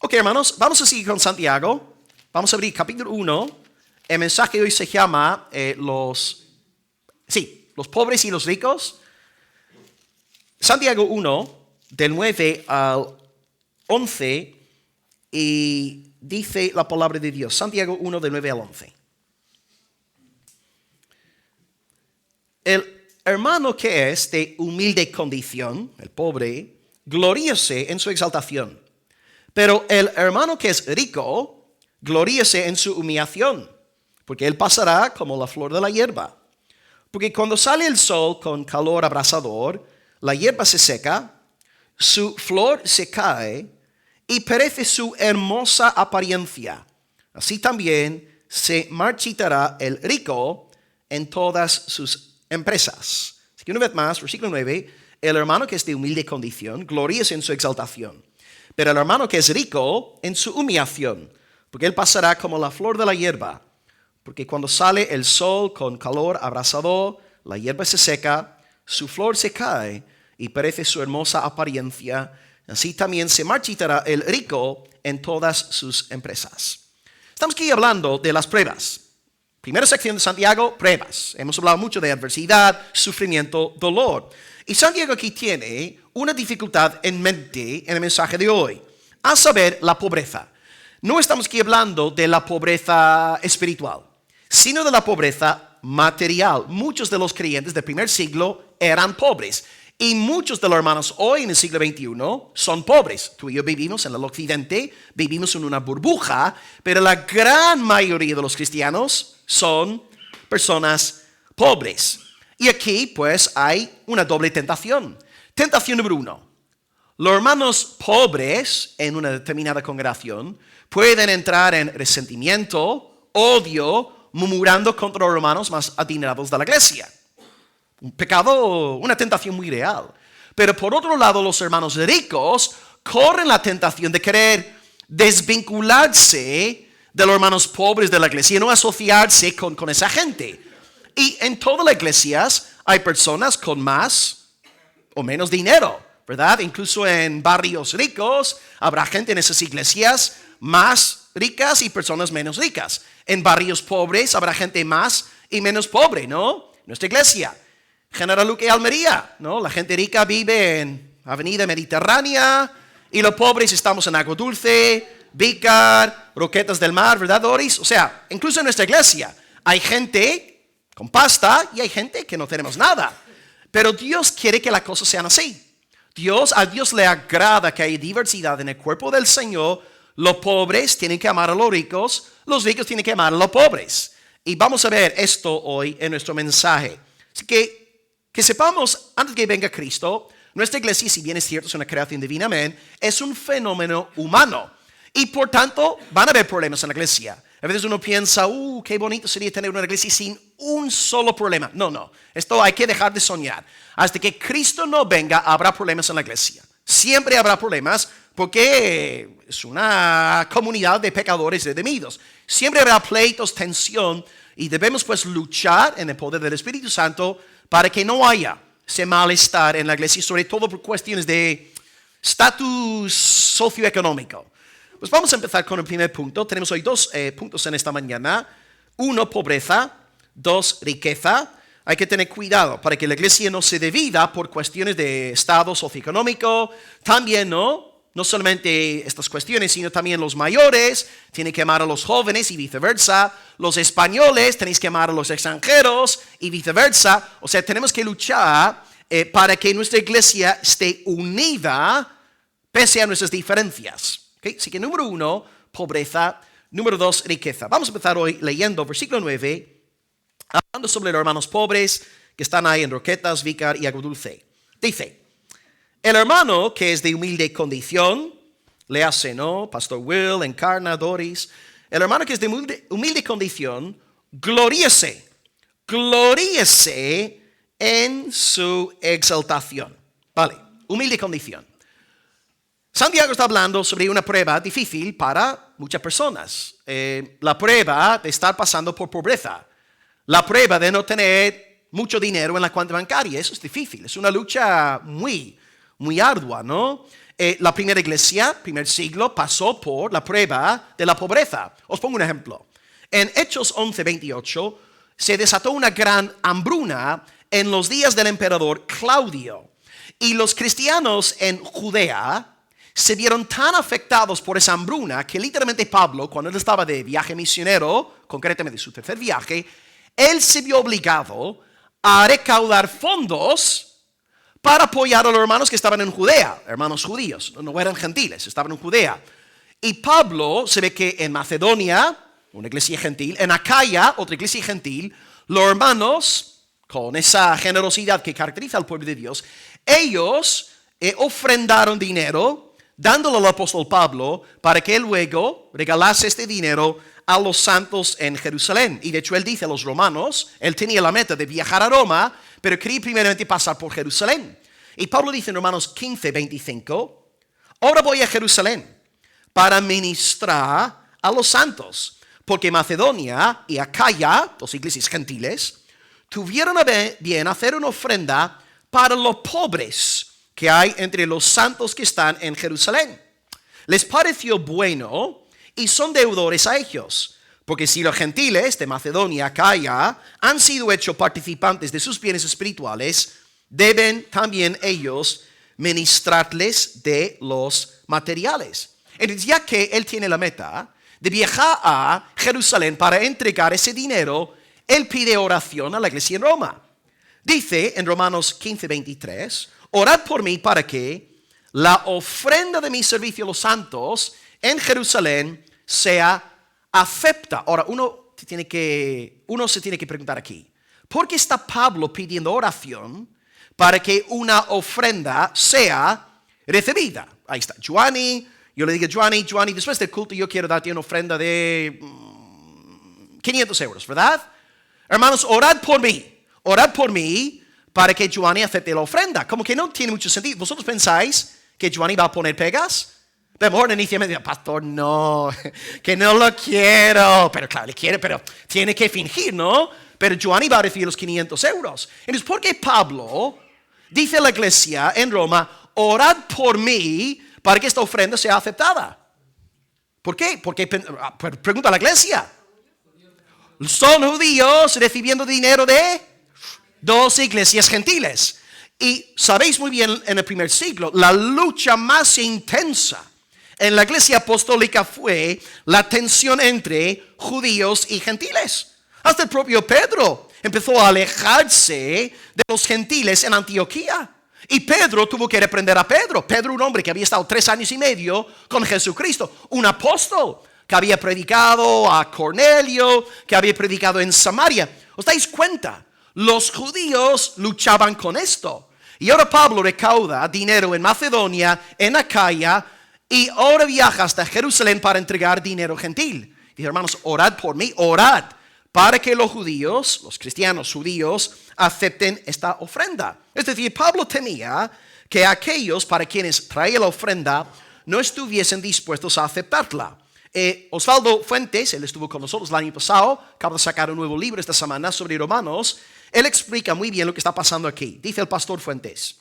Ok, hermanos, vamos a seguir con Santiago. Vamos a abrir capítulo 1. El mensaje hoy se llama los pobres y los ricos. Santiago 1, del 9 al 11, y dice la palabra de Dios. Santiago 1, del 9 al 11. El hermano que es de humilde condición, el pobre, gloríese en su exaltación. Pero el hermano que es rico, gloríese en su humillación, porque él pasará como la flor de la hierba. Porque cuando sale el sol con calor abrasador, la hierba se seca, su flor se cae y perece su hermosa apariencia. Así también se marchitará el rico en todas sus empresas. Así que una vez más, versículo 9, el hermano que es de humilde condición, gloríese en su exaltación. Pero el hermano que es rico en su humillación, porque él pasará como la flor de la hierba. Porque cuando sale el sol con calor abrasador, la hierba se seca, su flor se cae y perece su hermosa apariencia. Así también se marchitará el rico en todas sus empresas. Estamos aquí hablando de las pruebas. Primera sección de Santiago, pruebas. Hemos hablado mucho de adversidad, sufrimiento, dolor. Y Santiago aquí tiene una dificultad en mente en el mensaje de hoy, a saber, la pobreza. No estamos aquí hablando de la pobreza espiritual, sino de la pobreza material. Muchos de los creyentes del primer siglo eran pobres. Y muchos de los hermanos hoy en el siglo XXI son pobres. Tú y yo vivimos en el occidente, vivimos en una burbuja, pero la gran mayoría de los cristianos son personas pobres. Y aquí pues hay una doble tentación. Tentación número 1. Los hermanos pobres en una determinada congregación pueden entrar en resentimiento, odio, murmurando contra los hermanos más adinerados de la iglesia. Un pecado, una tentación muy real. Pero por otro lado, los hermanos ricos corren la tentación de querer desvincularse de los hermanos pobres de la iglesia y no asociarse con esa gente. Y en todas las iglesias hay personas con más o menos dinero, ¿verdad? Incluso en barrios ricos habrá gente en esas iglesias más ricas y personas menos ricas. En barrios pobres habrá gente más y menos pobre, ¿no? Nuestra iglesia, General Luque y Almería, ¿no? La gente rica vive en Avenida Mediterránea y los pobres estamos en Agua Dulce, Vícar, Roquetas del Mar, ¿verdad, Doris? O sea, incluso en nuestra iglesia hay gente con pasta y hay gente que no tenemos nada. Pero Dios quiere que las cosas sean así. A Dios le agrada que haya diversidad en el cuerpo del Señor. Los pobres tienen que amar a los ricos tienen que amar a los pobres. Y vamos a ver esto hoy en nuestro mensaje. Así que sepamos, antes que venga Cristo, nuestra iglesia, si bien es cierto, es una creación divina, amén, es un fenómeno humano. Y por tanto, van a haber problemas en la iglesia. A veces uno piensa, qué bonito sería tener una iglesia sin un solo problema. No, esto hay que dejar de soñar. Hasta que Cristo no venga, habrá problemas en la iglesia. Siempre habrá problemas porque es una comunidad de pecadores redimidos. Siempre habrá pleitos, tensión, y debemos pues luchar en el poder del Espíritu Santo para que no haya ese malestar en la iglesia, sobre todo por cuestiones de estatus socioeconómico. Pues vamos a empezar con el primer punto. Tenemos hoy 2 puntos en esta mañana. 1, pobreza. 2, riqueza. Hay que tener cuidado para que la iglesia no se divida por cuestiones de estado socioeconómico. También no solamente estas cuestiones, sino también los mayores tienen que amar a los jóvenes y viceversa. Los españoles tenéis que amar a los extranjeros y viceversa. O sea, tenemos que luchar para que nuestra iglesia esté unida pese a nuestras diferencias. Okay, así que número 1, pobreza. Número 2, riqueza. Vamos a empezar hoy leyendo versículo 9, hablando sobre los hermanos pobres que están ahí en Roquetas, Vícar y Agua Dulce. Dice, el hermano que es de humilde condición, le hace, ¿no? Pastor Will, Encarna, Doris. El hermano que es de humilde condición, gloríese en su exaltación. Vale, humilde condición. Santiago está hablando sobre una prueba difícil para muchas personas. La prueba de estar pasando por pobreza. La prueba de no tener mucho dinero en la cuenta bancaria. Eso es difícil. Es una lucha muy ardua, ¿no? La primera iglesia, primer siglo, pasó por la prueba de la pobreza. Os pongo un ejemplo. En Hechos 11:28 se desató una gran hambruna en los días del emperador Claudio. Y los cristianos en Judea se vieron tan afectados por esa hambruna que literalmente Pablo, cuando él estaba de viaje misionero, concretamente su tercer viaje, él se vio obligado a recaudar fondos para apoyar a los hermanos que estaban en Judea, hermanos judíos, no eran gentiles, estaban en Judea. Y Pablo se ve que en Macedonia, una iglesia gentil, en Acaya, otra iglesia gentil, los hermanos, con esa generosidad que caracteriza al pueblo de Dios, ellos ofrendaron dinero, dándolo al apóstol Pablo para que él luego regalase este dinero a los santos en Jerusalén. Y de hecho él dice a los romanos, él tenía la meta de viajar a Roma, pero quería primeramente pasar por Jerusalén. Y Pablo dice en Romanos 15:25, ahora voy a Jerusalén para ministrar a los santos, porque Macedonia y Acaya, dos iglesias gentiles, tuvieron a bien hacer una ofrenda para los pobres que hay entre los santos que están en Jerusalén. Les pareció bueno y son deudores a ellos, porque si los gentiles de Macedonia, Acaya, han sido hechos participantes de sus bienes espirituales, deben también ellos ministrarles de los materiales. Entonces, ya que él tiene la meta de viajar a Jerusalén para entregar ese dinero, él pide oración a la iglesia en Roma. Dice en Romanos 15:23, orad por mí para que la ofrenda de mi servicio a los santos en Jerusalén sea acepta. Ahora, uno se tiene que preguntar aquí, ¿por qué está Pablo pidiendo oración para que una ofrenda sea recibida? Ahí está, Giovanni, yo le digo, Giovanni, después del culto yo quiero darte una ofrenda de 500 euros, ¿verdad? Hermanos, orad por mí para que Giovanni acepte la ofrenda. Como que no tiene mucho sentido. ¿Vosotros pensáis que Giovanni va a poner pegas? De mejor inicialmente, pastor, no, que no lo quiero. Pero claro, le quiere, pero tiene que fingir, ¿no? Pero Giovanni va a recibir los 500 euros. Entonces, ¿por qué Pablo dice a la iglesia en Roma, orad por mí para que esta ofrenda sea aceptada? ¿Por qué? Porque, pregunta a la iglesia. Son judíos recibiendo dinero de dos iglesias gentiles. Y sabéis muy bien en el primer siglo, la lucha más intensa en la iglesia apostólica fue la tensión entre judíos y gentiles. Hasta el propio Pedro empezó a alejarse de los gentiles en Antioquía. Y Pedro tuvo que reprender a Pedro. Pedro, un hombre que había estado 3 años y medio con Jesucristo, un apóstol que había predicado a Cornelio, que había predicado en Samaria. ¿Os dais cuenta? Los judíos luchaban con esto. Y ahora Pablo recauda dinero en Macedonia, en Acaya, y ahora viaja hasta Jerusalén para entregar dinero gentil. Dice, hermanos, orad por mí, orad para que los judíos, los cristianos judíos, acepten esta ofrenda. Es decir, Pablo temía que aquellos para quienes traía la ofrenda no estuviesen dispuestos a aceptarla. Osvaldo Fuentes, él estuvo con nosotros el año pasado, acaba de sacar un nuevo libro esta semana sobre Romanos. Él explica muy bien lo que está pasando aquí. Dice el pastor Fuentes,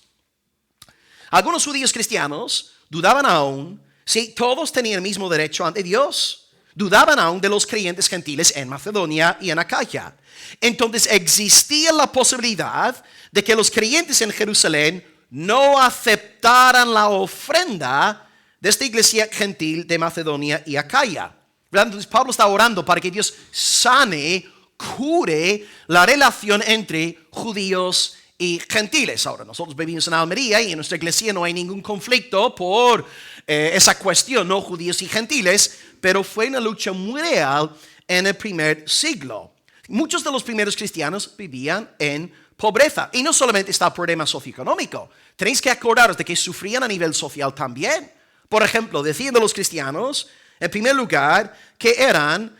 algunos judíos cristianos dudaban aún si todos tenían el mismo derecho ante Dios. Dudaban aún de los creyentes gentiles en Macedonia y en Acaya. Entonces existía la posibilidad de que los creyentes en Jerusalén no aceptaran la ofrenda de esta iglesia gentil de Macedonia y Acaya. Entonces Pablo está orando para que Dios sane, cure la relación entre judíos y gentiles. Ahora, nosotros vivimos en Almería y en nuestra iglesia no hay ningún conflicto por esa cuestión, no judíos y gentiles, pero fue una lucha muy real en el primer siglo. Muchos de los primeros cristianos vivían en pobreza. Y no solamente está el problema socioeconómico. Tenéis que acordaros de que sufrían a nivel social también. Por ejemplo, decían de los cristianos, en primer lugar, que eran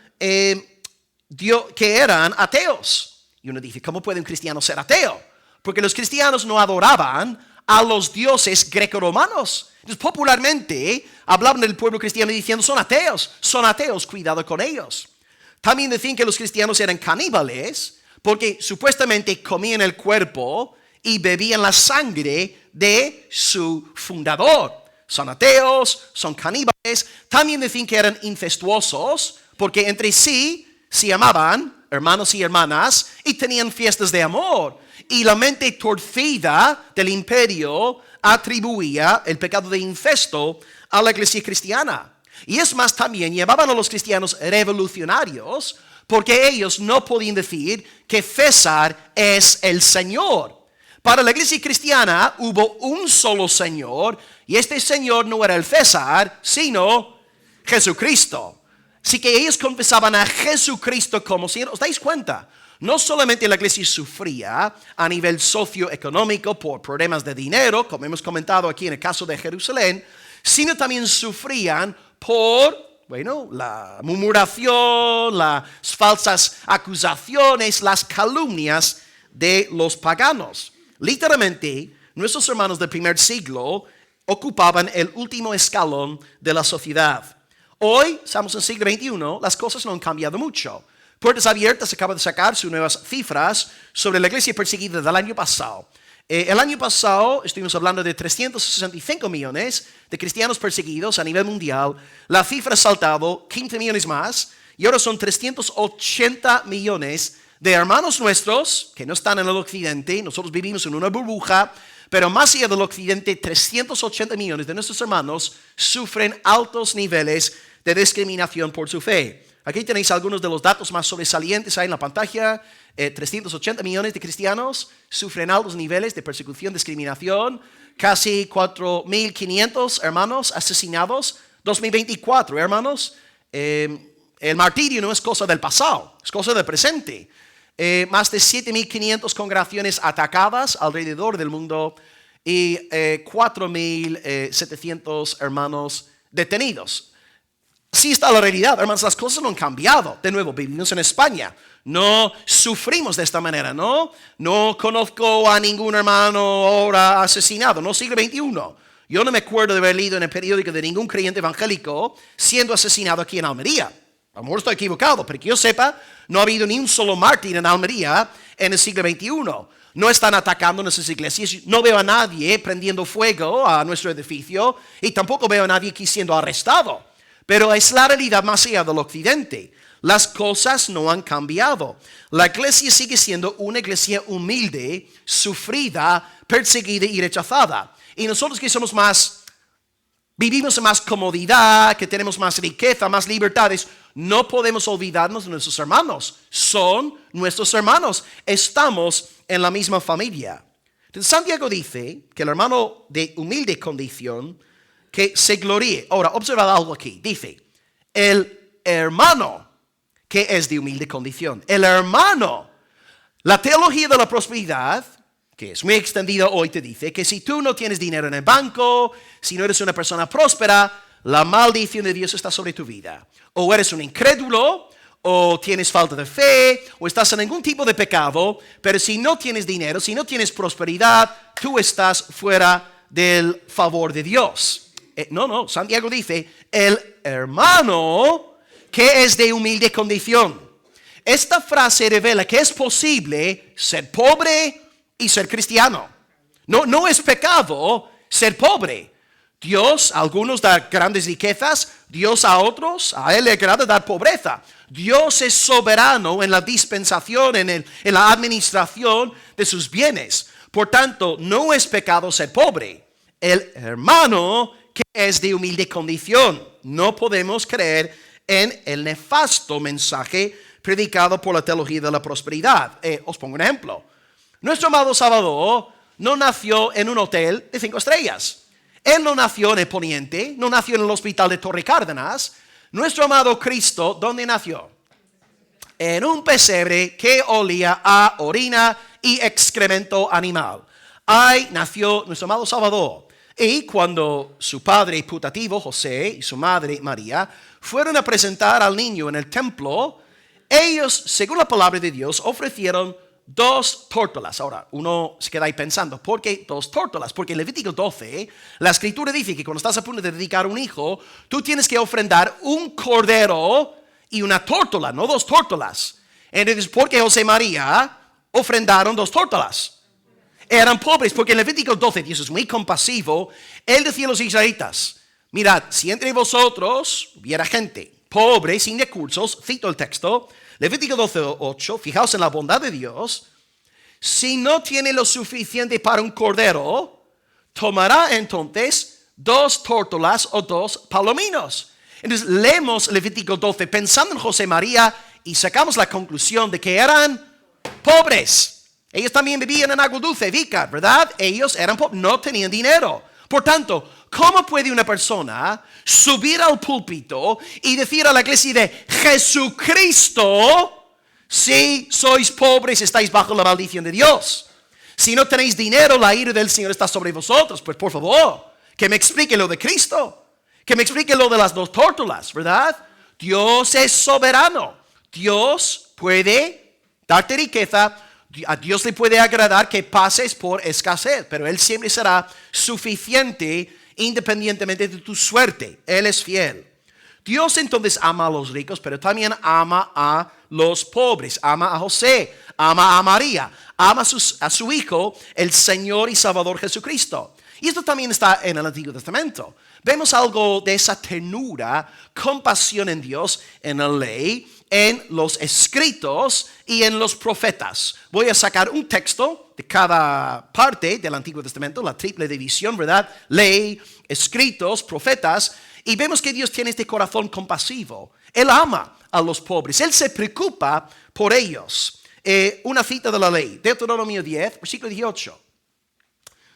ateos. Y uno dice, ¿cómo puede un cristiano ser ateo? Porque los cristianos no adoraban a los dioses greco-romanos. Entonces, popularmente, hablaban del pueblo cristiano diciendo, son ateos, cuidado con ellos. También decían que los cristianos eran caníbales, porque supuestamente comían el cuerpo y bebían la sangre de su fundador. son ateos, son caníbales. También decían que eran incestuosos, porque entre sí se amaban, hermanos y hermanas, y tenían fiestas de amor. Y la mente torcida del imperio atribuía el pecado de incesto a la iglesia cristiana. Y es más, también llevaban a los cristianos revolucionarios, porque ellos no podían decir que César es el Señor. Para la iglesia cristiana hubo un solo Señor, y este Señor no era el César, sino Jesucristo. Así que ellos confesaban a Jesucristo como Señor. ¿Os dais cuenta? No solamente la iglesia sufría a nivel socioeconómico por problemas de dinero, como hemos comentado aquí en el caso de Jerusalén, sino también sufrían por, la murmuración, las falsas acusaciones, las calumnias de los paganos. Literalmente, nuestros hermanos del primer siglo ocupaban el último escalón de la sociedad. Hoy, estamos en el siglo XXI, las cosas no han cambiado mucho. Puertas Abiertas acaba de sacar sus nuevas cifras sobre la iglesia perseguida del año pasado. El año pasado estuvimos hablando de 365 millones de cristianos perseguidos a nivel mundial. La cifra ha saltado 15 millones más y ahora son 380 millones de hermanos nuestros que no están en el occidente. Nosotros vivimos en una burbuja, pero más allá del occidente, 380 millones de nuestros hermanos sufren altos niveles de discriminación por su fe. Aquí tenéis algunos de los datos más sobresalientes ahí en la pantalla. 380 millones de cristianos sufren altos niveles de persecución, discriminación. Casi 4.500 hermanos asesinados. 2024, hermanos. El martirio no es cosa del pasado, es cosa del presente. Más de 7.500 congregaciones atacadas alrededor del mundo y 4.700 hermanos detenidos. Así está la realidad, hermanos, las cosas no han cambiado. De nuevo, vivimos en España. No sufrimos de esta manera, ¿no? No conozco a ningún hermano ahora asesinado, no siglo XXI. Yo no me acuerdo de haber leído en el periódico de ningún creyente evangélico siendo asesinado aquí en Almería. A lo mejor estoy equivocado, pero que yo sepa, no ha habido ni un solo mártir en Almería en el siglo XXI. No están atacando nuestras iglesias. No veo a nadie prendiendo fuego a nuestro edificio y tampoco veo a nadie aquí siendo arrestado. Pero es la realidad más allá del occidente. Las cosas no han cambiado. La iglesia sigue siendo una iglesia humilde, sufrida, perseguida y rechazada. Y nosotros que somos vivimos en más comodidad, que tenemos más riqueza, más libertades, no podemos olvidarnos de nuestros hermanos. Son nuestros hermanos. Estamos en la misma familia. Entonces Santiago dice que el hermano de humilde condición que se gloríe. Ahora, observad algo aquí. Dice, el hermano que es de humilde condición. El hermano. La teología de la prosperidad, que es muy extendida hoy, te dice que si tú no tienes dinero en el banco, si no eres una persona próspera, la maldición de Dios está sobre tu vida. O eres un incrédulo, o tienes falta de fe, o estás en ningún tipo de pecado, pero si no tienes dinero, si no tienes prosperidad, tú estás fuera del favor de Dios. No, Santiago dice, el hermano que es de humilde condición. Esta frase revela que es posible ser pobre y ser cristiano. No es pecado ser pobre. Dios a algunos da grandes riquezas, Dios a otros, a Él le agrada dar pobreza. Dios es soberano en la dispensación, en la administración de sus bienes. Por tanto, no es pecado ser pobre. El hermano que es de humilde condición. No podemos creer en el nefasto mensaje predicado por la teología de la prosperidad. Os pongo un ejemplo. Nuestro amado Salvador no nació en un hotel de 5 estrellas. Él no nació en el Poniente, no nació en el hospital de Torre Cárdenas. Nuestro amado Cristo, ¿dónde nació? En un pesebre que olía a orina y excremento animal. Ahí nació nuestro amado Salvador. Y cuando su padre putativo, José, y su madre, María, fueron a presentar al niño en el templo, ellos, según la palabra de Dios, ofrecieron 2 tórtolas. Ahora, uno se queda ahí pensando, ¿por qué 2 tórtolas? Porque en Levítico 12, la Escritura dice que cuando estás a punto de dedicar un hijo, tú tienes que ofrendar un cordero y una tórtola, no 2 tórtolas. Entonces, ¿por qué José y María ofrendaron 2 tórtolas? eran pobres, porque en Levítico 12 Dios es muy compasivo. Él decía a los israelitas, mirad, si entre vosotros hubiera gente pobre, sin recursos, cito el texto, Levítico 12:8, fijaos en la bondad de Dios, si no tiene lo suficiente para un cordero, tomará entonces 2 tórtolas o 2 palominos. Entonces leemos Levítico 12 pensando en José María y sacamos la conclusión de que eran pobres. Ellos también vivían en agua dulce, Vícar, ¿verdad? Ellos eran pobres, no tenían dinero. Por tanto, ¿cómo puede una persona subir al púlpito y decir a la iglesia de Jesucristo, si sois pobres estáis bajo la maldición de Dios? Si no tenéis dinero, la ira del Señor está sobre vosotros. Pues por favor, que me explique lo de Cristo. Que me explique lo de las 2 tórtolas, ¿verdad? Dios es soberano. Dios puede darte riqueza. A Dios le puede agradar que pases por escasez, pero Él siempre será suficiente independientemente de tu suerte. Él es fiel. Dios entonces ama a los ricos, pero también ama a los pobres. Ama a José, ama a María, ama a su Hijo, el Señor y Salvador Jesucristo. Y esto también está en el Antiguo Testamento. Vemos algo de esa ternura, compasión en Dios, en la ley, en los escritos y en los profetas. Voy a sacar un texto de cada parte del Antiguo Testamento, la triple división, ¿verdad? Ley, escritos, profetas. Y vemos que Dios tiene este corazón compasivo. Él ama a los pobres. Él se preocupa por ellos. Una cita de la ley, Deuteronomio 10, versículo 18.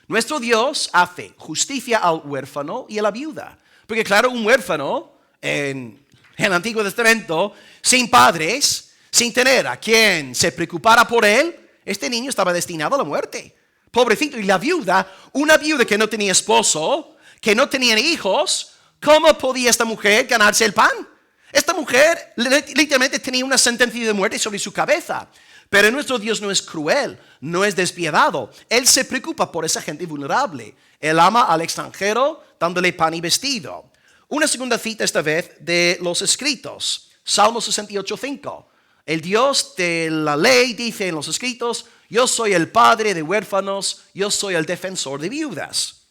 Nuestro Dios hace justicia al huérfano y a la viuda. Porque claro, un huérfano en el Antiguo Testamento, sin padres, sin tener a quien se preocupara por él, este niño estaba destinado a la muerte. Pobrecito. Y la viuda, una viuda que no tenía esposo, que no tenía hijos, ¿cómo podía esta mujer ganarse el pan? Esta mujer literalmente tenía una sentencia de muerte sobre su cabeza. Pero nuestro Dios no es cruel, no es despiadado. Él se preocupa por esa gente vulnerable. Él ama al extranjero dándole pan y vestido. Una segunda cita esta vez de los escritos. Salmo 68:5. El Dios de la ley dice en los escritos, yo soy el padre de huérfanos, yo soy el defensor de viudas.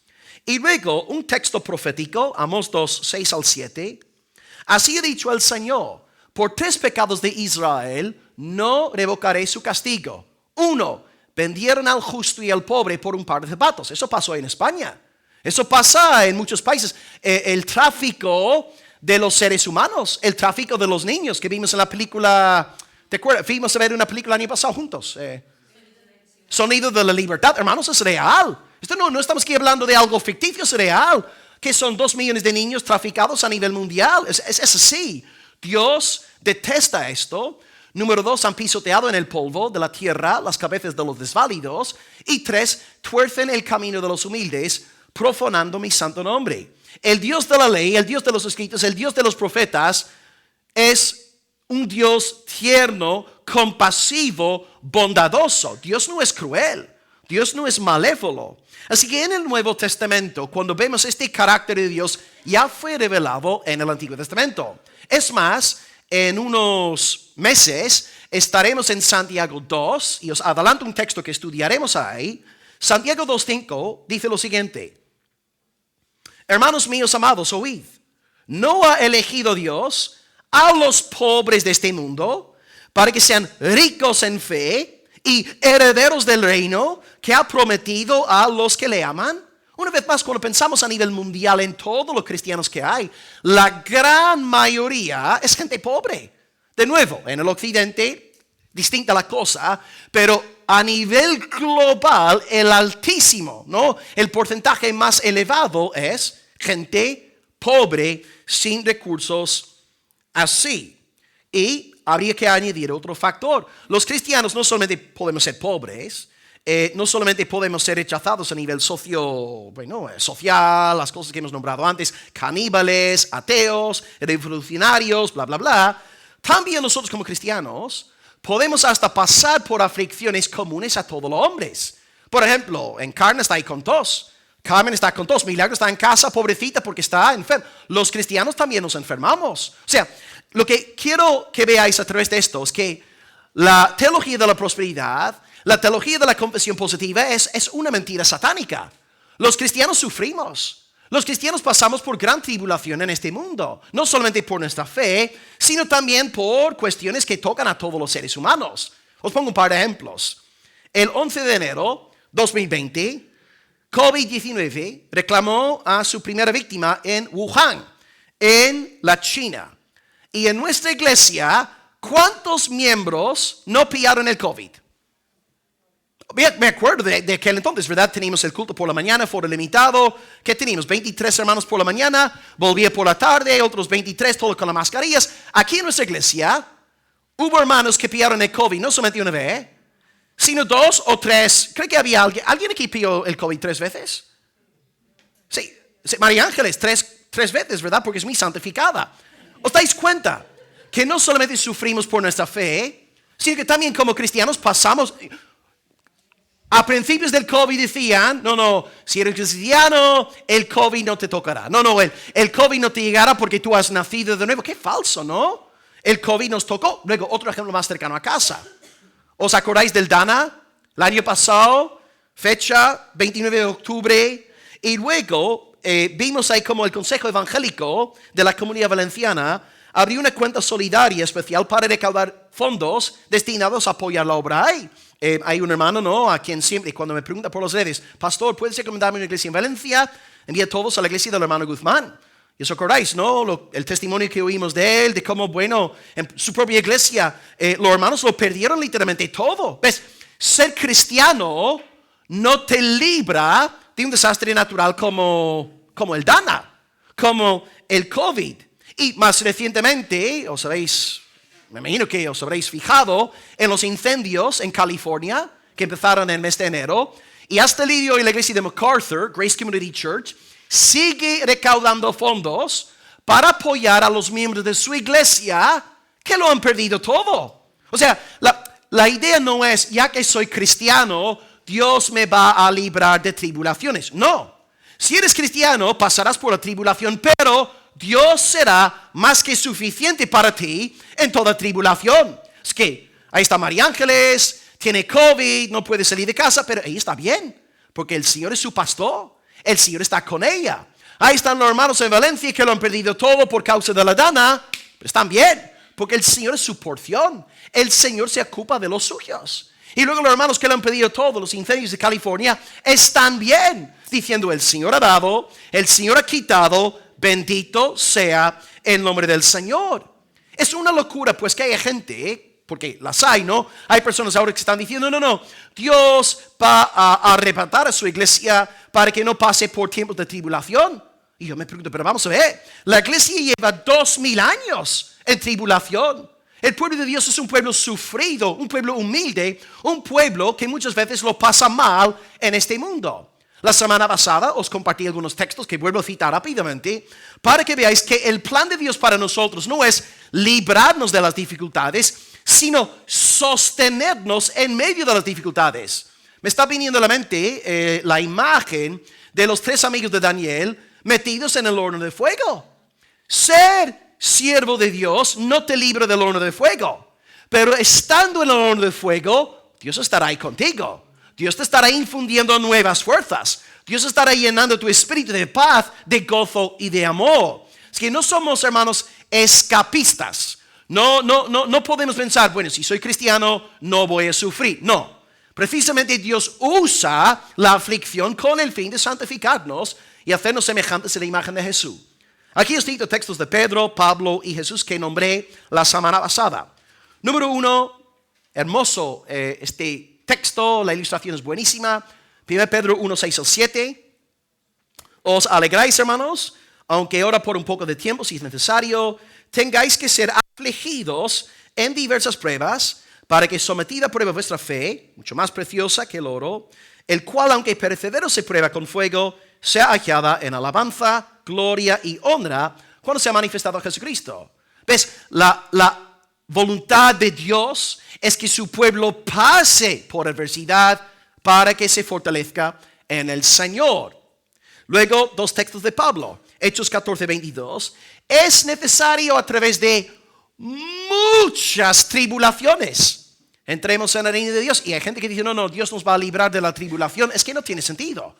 Y luego un texto profético, Amós 2:6-7. Así ha dicho el Señor, por 3 pecados de Israel no revocaré su castigo. 1, vendieron al justo y al pobre por un par de zapatos. Eso pasó en España. Eso pasa en muchos países. El tráfico de los seres humanos, el tráfico de los niños que vimos en la película. ¿Te acuerdas? Fuimos a ver una película el año pasado juntos. Sonido de la Libertad. Hermanos, es real. Esto no estamos aquí hablando de algo ficticio, es real. Que son 2 millones de niños traficados a nivel mundial. Es así. Dios detesta esto. Número 2, han pisoteado en el polvo de la tierra las cabezas de los desválidos. Y 3, tuercen el camino de los humildes, profanando mi santo nombre. El Dios de la ley, el Dios de los escritos, el Dios de los profetas es un Dios tierno, compasivo, bondadoso. Dios no es cruel. Dios no es malévolo. Así que en el Nuevo Testamento, cuando vemos este carácter de Dios, ya fue revelado en el Antiguo Testamento. Es más, en unos meses estaremos en Santiago 2, y os adelanto un texto que estudiaremos ahí. Santiago 2:5 dice lo siguiente. Hermanos míos amados, oíd. ¿No ha elegido Dios a los pobres de este mundo para que sean ricos en fe y herederos del reino que ha prometido a los que le aman? Una vez más, cuando pensamos a nivel mundial en todos los cristianos que hay, la gran mayoría es gente pobre. De nuevo, en el occidente, distinta la cosa, pero a nivel global, el altísimo, ¿no? El porcentaje más elevado es gente pobre, sin recursos así. Y habría que añadir otro factor. Los cristianos no solamente podemos ser pobres, no solamente podemos ser rechazados a nivel social, las cosas que hemos nombrado antes, caníbales, ateos, revolucionarios, bla, bla, bla. También nosotros como cristianos podemos hasta pasar por aflicciones comunes a todos los hombres. Por ejemplo, en Carmen está ahí con tos. Carmen está con tos. Milagro está en casa, pobrecita, porque está enferma. Los cristianos también nos enfermamos. O sea, lo que quiero que veáis a través de esto es que la teología de la prosperidad, La teología de la confesión positiva es una mentira satánica. Los cristianos sufrimos. Los cristianos pasamos por gran tribulación en este mundo. No solamente por nuestra fe, sino también por cuestiones que tocan a todos los seres humanos. Os pongo un par de ejemplos. El 11 de enero 2020, COVID-19 reclamó a su primera víctima en Wuhan, en la China. Y en nuestra iglesia, ¿cuántos miembros no pillaron el COVID? Me acuerdo de aquel entonces, ¿verdad? Teníamos el culto por la mañana, foro limitado. ¿Qué teníamos? 23 hermanos por la mañana, volvía por la tarde, otros 23, todos con las mascarillas. Aquí en nuestra iglesia, hubo hermanos que pillaron el COVID, no solamente una vez, sino 2 o 3. Creo que había alguien aquí pilló el COVID 3 veces. Sí, María Ángeles, tres veces, ¿verdad? Porque es mi santificada. ¿Os dais cuenta que no solamente sufrimos por nuestra fe, sino que también como cristianos pasamos... A principios del COVID decían, no, si eres cristiano, el COVID no te tocará. No, el COVID no te llegará porque tú has nacido de nuevo. Qué falso, ¿no? El COVID nos tocó. Luego, otro ejemplo más cercano a casa. ¿Os acordáis del Dana? El año pasado, fecha 29 de octubre. Y luego vimos ahí como el Consejo Evangélico de la Comunidad Valenciana abrió una cuenta solidaria especial para recaudar fondos destinados a apoyar la obra ahí. Hay un hermano, ¿no? A quien siempre, cuando me pregunta por las redes, pastor, ¿puedes recomendarme una iglesia en Valencia? Envía todos a la iglesia del hermano Guzmán. Y os acordáis, ¿no? El testimonio que oímos de él, de cómo, bueno, en su propia iglesia, los hermanos lo perdieron literalmente todo. ¿Ves? Ser cristiano no te libra de un desastre natural como el Dana, como el COVID. Y más recientemente, me imagino que os habréis fijado en los incendios en California que empezaron en el mes de enero. Y hasta el día de hoy la iglesia de MacArthur, Grace Community Church, sigue recaudando fondos para apoyar a los miembros de su iglesia que lo han perdido todo. O sea, la idea no es, ya que soy cristiano, Dios me va a librar de tribulaciones. No. Si eres cristiano, pasarás por la tribulación, pero Dios será más que suficiente para ti en toda tribulación. Es que ahí está María Ángeles, tiene COVID, no puede salir de casa, pero ahí está bien, porque el Señor es su pastor, el Señor está con ella. Ahí están los hermanos en Valencia que lo han perdido todo por causa de la Dana, pero están bien, porque el Señor es su porción, el Señor se ocupa de los suyos. Y luego los hermanos que lo han perdido todo, los incendios de California, están bien, diciendo el Señor ha dado, el Señor ha quitado, bendito sea el nombre del Señor. Es una locura, pues, que haya gente, porque las hay, ¿no? Hay personas ahora que están diciendo, no, Dios va a arrebatar a su iglesia para que no pase por tiempos de tribulación. Y yo me pregunto, pero vamos a ver, la iglesia lleva 2000 años en tribulación. El pueblo de Dios es un pueblo sufrido, un pueblo humilde, un pueblo que muchas veces lo pasa mal en este mundo. La semana pasada os compartí algunos textos que vuelvo a citar rápidamente para que veáis que el plan de Dios para nosotros no es librarnos de las dificultades, sino sostenernos en medio de las dificultades. Me está viniendo a la mente la imagen de los 3 amigos de Daniel metidos en el horno de fuego. Ser siervo de Dios no te libra del horno de fuego, pero estando en el horno de fuego, Dios estará ahí contigo. Dios te estará infundiendo nuevas fuerzas. Dios estará llenando tu espíritu de paz, de gozo y de amor. Es que no somos, hermanos, escapistas. No podemos pensar, bueno, si soy cristiano no voy a sufrir. No. Precisamente Dios usa la aflicción con el fin de santificarnos y hacernos semejantes a la imagen de Jesús. Aquí os cito textos de Pedro, Pablo y Jesús que nombré la semana pasada. Número 1, hermoso este texto, la ilustración es buenísima. 1 Pedro 1, 6 al 7. Os alegráis, hermanos, aunque ahora por un poco de tiempo, si es necesario, tengáis que ser afligidos en diversas pruebas, para que sometida a prueba vuestra fe, mucho más preciosa que el oro, el cual, aunque perecedero se prueba con fuego, sea hallada en alabanza, gloria y honra cuando sea manifestado Jesucristo. ¿Ves? La voluntad de Dios es que su pueblo pase por adversidad para que se fortalezca en el Señor. Luego, 2 textos de Pablo. Hechos 14, 22. Es necesario a través de muchas tribulaciones. entremos en el reino de Dios. Y hay gente que dice, no, Dios nos va a librar de la tribulación. Es que no tiene sentido.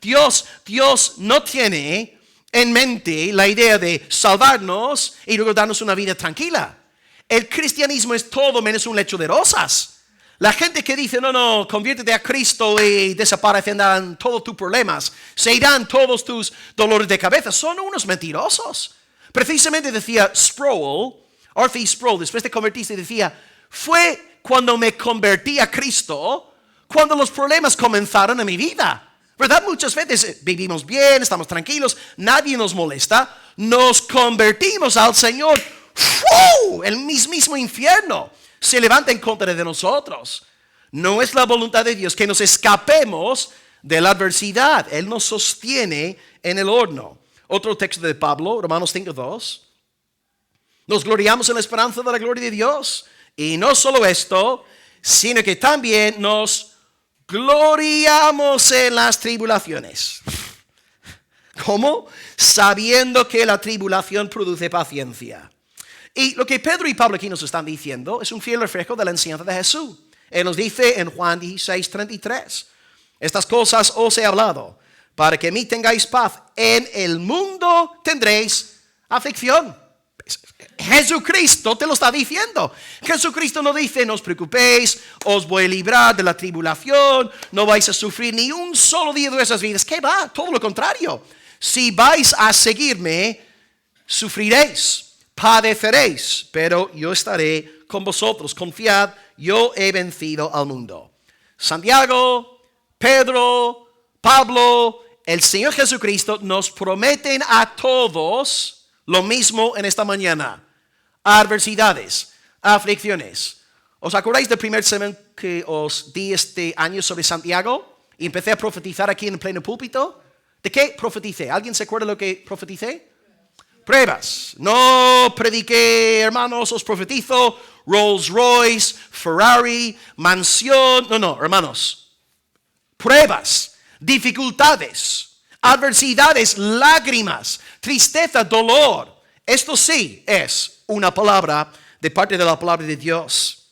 Dios no tiene en mente la idea de salvarnos y luego darnos una vida tranquila. El cristianismo es todo menos un lecho de rosas. La gente que dice, no, conviértete a Cristo y desaparecerán todos tus problemas, se irán todos tus dolores de cabeza, son unos mentirosos. Precisamente decía Arthur Sproul, después de convertirse, decía, fue cuando me convertí a Cristo, cuando los problemas comenzaron en mi vida. ¿Verdad? Muchas veces vivimos bien, estamos tranquilos, nadie nos molesta, nos convertimos al Señor. ¡Fu! El mismo infierno se levanta en contra de nosotros. No es la voluntad de Dios que nos escapemos de la adversidad. Él nos sostiene en el horno. Otro texto de Pablo, Romanos 5:2. Nos gloriamos en la esperanza de la gloria de Dios. Y no solo esto, sino que también nos gloriamos en las tribulaciones. ¿Cómo? Sabiendo que la tribulación produce paciencia. Y lo que Pedro y Pablo aquí nos están diciendo es un fiel reflejo de la enseñanza de Jesús. Él nos dice en Juan 16:33, estas cosas os he hablado, para que en mí tengáis paz. En el mundo tendréis aflicción. Jesucristo te lo está diciendo. Jesucristo no dice, no os preocupéis, os voy a librar de la tribulación, no vais a sufrir ni un solo día de vuestras vidas. ¿Qué va? Todo lo contrario. Si vais a seguirme, sufriréis. Padeceréis, pero yo estaré con vosotros. Confiad, yo he vencido al mundo. Santiago, Pedro, Pablo, el Señor Jesucristo nos prometen a todos lo mismo en esta mañana. Adversidades, aflicciones. ¿Os acordáis del primer sermón que os di este año sobre Santiago? Y empecé a profetizar aquí en pleno púlpito. ¿De qué profeticé? ¿Alguien se acuerda de lo que profeticé? Pruebas. No prediqué, hermanos, os profetizo Rolls Royce, Ferrari, mansión. No, hermanos. Pruebas, dificultades, adversidades, lágrimas, tristeza, dolor. Esto sí es una palabra de parte de la palabra de Dios.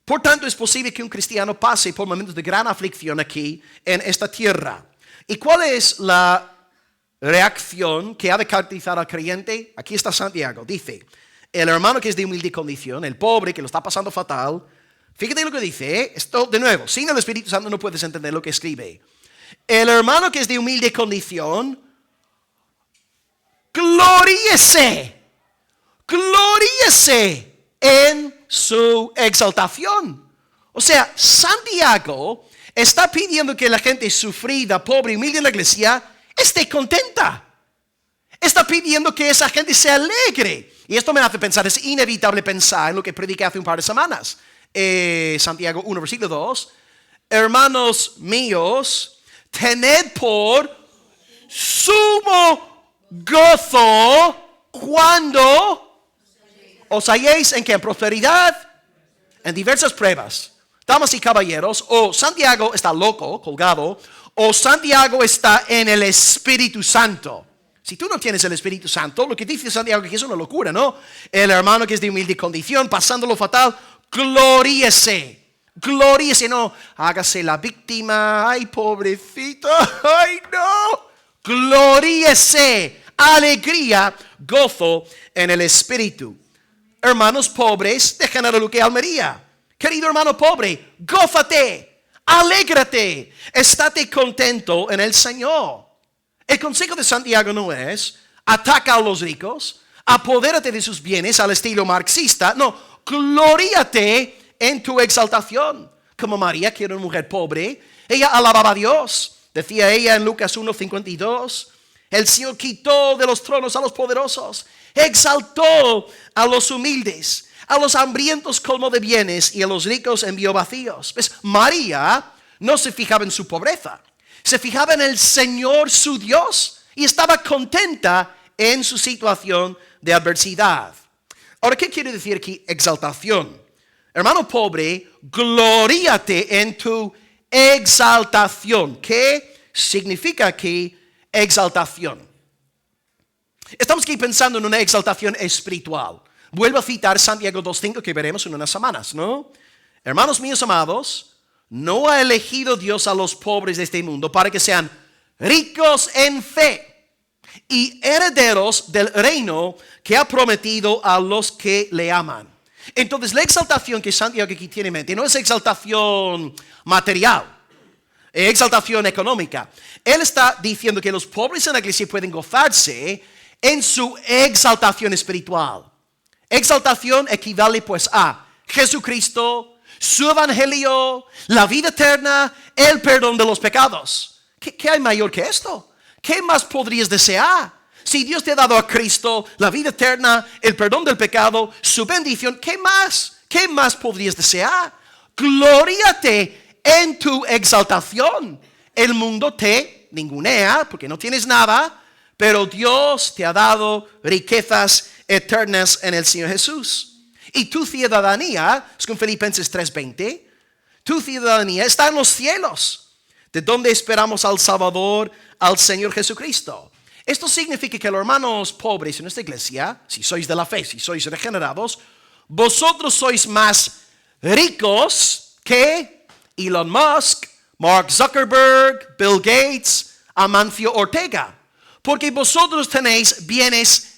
Por tanto, es posible que un cristiano pase por momentos de gran aflicción aquí en esta tierra. ¿Y cuál es la reacción que ha de caracterizar al creyente? Aquí está Santiago, dice, el hermano que es de humilde condición, el pobre que lo está pasando fatal, fíjate lo que dice, esto de nuevo, sin el Espíritu Santo no puedes entender lo que escribe. El hermano que es de humilde condición, gloríese en su exaltación. O sea, Santiago está pidiendo que la gente sufrida, pobre, humilde en la iglesia esté contenta. Está pidiendo que esa gente se alegre. Y esto me hace pensar, es inevitable pensar en lo que prediqué hace un par de semanas. Santiago 1, versículo 2. Hermanos míos, tened por sumo gozo cuando os halléis en que en prosperidad, en diversas pruebas. Damas y caballeros, o Santiago está loco, colgado, o Santiago está en el Espíritu Santo. Si tú no tienes el Espíritu Santo, lo que dice Santiago que es una locura, ¿no? El hermano que es de humilde condición, pasándolo fatal, gloríese, no, hágase la víctima, ay pobrecito, ay no, gloríese, alegría, gozo en el Espíritu. Hermanos pobres de General Luque Almería, querido hermano pobre, gózate. Alégrate, estate contento en el Señor. El consejo de Santiago no es ataca a los ricos, apodérate de sus bienes al estilo marxista. No, gloríate en tu exaltación. Como María, que era una mujer pobre, ella alababa a Dios. Decía ella en Lucas 1:52, el Señor quitó de los tronos a los poderosos, exaltó a los humildes. A los hambrientos colmó de bienes y a los ricos envió vacíos. ¿Ves? María no se fijaba en su pobreza, se fijaba en el Señor su Dios y estaba contenta en su situación de adversidad. Ahora, ¿qué quiere decir aquí exaltación? Hermano pobre, gloríate en tu exaltación. ¿Qué significa aquí exaltación? Estamos aquí pensando en una exaltación espiritual. Vuelvo a citar Santiago 2:5 que veremos en unas semanas, ¿no? Hermanos míos amados, no ha elegido Dios a los pobres de este mundo para que sean ricos en fe y herederos del reino que ha prometido a los que le aman. Entonces, la exaltación que Santiago aquí tiene en mente no es exaltación material, exaltación económica. Él está diciendo que los pobres en la iglesia pueden gozarse en su exaltación espiritual. Exaltación equivale pues a Jesucristo, su evangelio, la vida eterna, el perdón de los pecados. ¿Qué hay mayor que esto? ¿Qué más podrías desear? Si Dios te ha dado a Cristo, la vida eterna, el perdón del pecado, su bendición, ¿qué más? ¿Qué más podrías desear? Glóriate en tu exaltación. El mundo te ningunea porque no tienes nada, pero Dios te ha dado riquezas eternas en el Señor Jesús. Y tu ciudadanía, es con Filipenses 3:20, tu ciudadanía está en los cielos, de donde esperamos al Salvador, al Señor Jesucristo. Esto significa que los hermanos pobres en esta iglesia, si sois de la fe, si sois regenerados, vosotros sois más ricos que Elon Musk, Mark Zuckerberg, Bill Gates, Amancio Ortega, porque vosotros tenéis bienes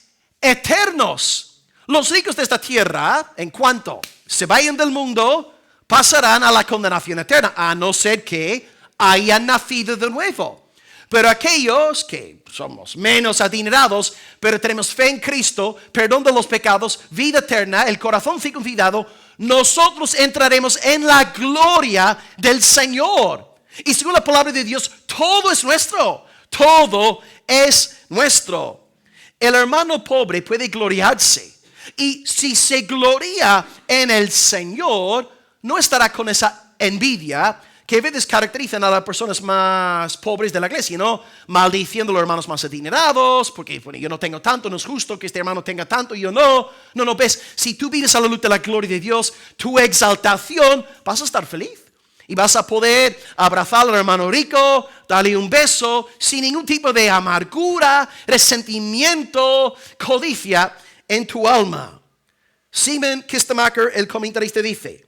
eternos. Los ricos de esta tierra, en cuanto se vayan del mundo, pasarán a la condenación eterna, a no ser que hayan nacido de nuevo. Pero aquellos que somos menos adinerados, pero tenemos fe en Cristo, perdón de los pecados, vida eterna, el corazón circuncidado, nosotros entraremos en la gloria del Señor. Y según la palabra de Dios, todo es nuestro. Todo es nuestro. El hermano pobre puede gloriarse. Y si se gloria en el Señor, no estará con esa envidia que a veces caracterizan a las personas más pobres de la iglesia, ¿no? Maldiciendo a los hermanos más adinerados, porque bueno, yo no tengo tanto, no es justo que este hermano tenga tanto y yo no. No, ves, si tú vives a la luz de la gloria de Dios, tu exaltación, vas a estar feliz. Y vas a poder abrazar al hermano rico, darle un beso, sin ningún tipo de amargura, resentimiento, codicia en tu alma. Simon Kistemaker, el comentarista, dice: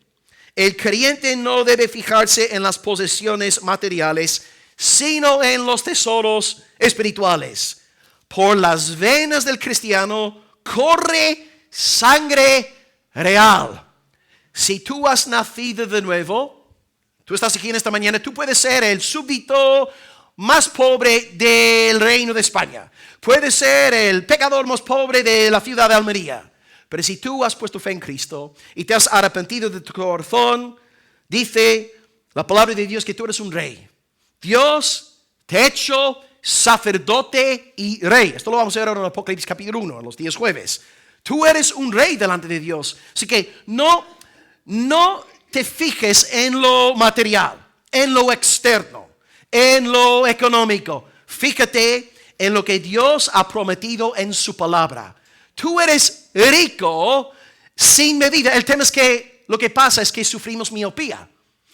el creyente no debe fijarse en las posesiones materiales, sino en los tesoros espirituales. Por las venas del cristiano corre sangre real. Si tú has nacido de nuevo, tú estás aquí en esta mañana, tú puedes ser el súbdito más pobre del reino de España. Puedes ser el pecador más pobre de la ciudad de Almería. Pero si tú has puesto fe en Cristo y te has arrepentido de tu corazón, dice la palabra de Dios que tú eres un rey. Dios te ha hecho sacerdote y rey. Esto lo vamos a ver ahora en Apocalipsis capítulo 1, en los días jueves. Tú eres un rey delante de Dios. Así que no te fijes en lo material, en lo externo, en lo económico. Fíjate en lo que Dios ha prometido en su palabra. Tú eres rico sin medida. El tema es que lo que pasa es que sufrimos miopía.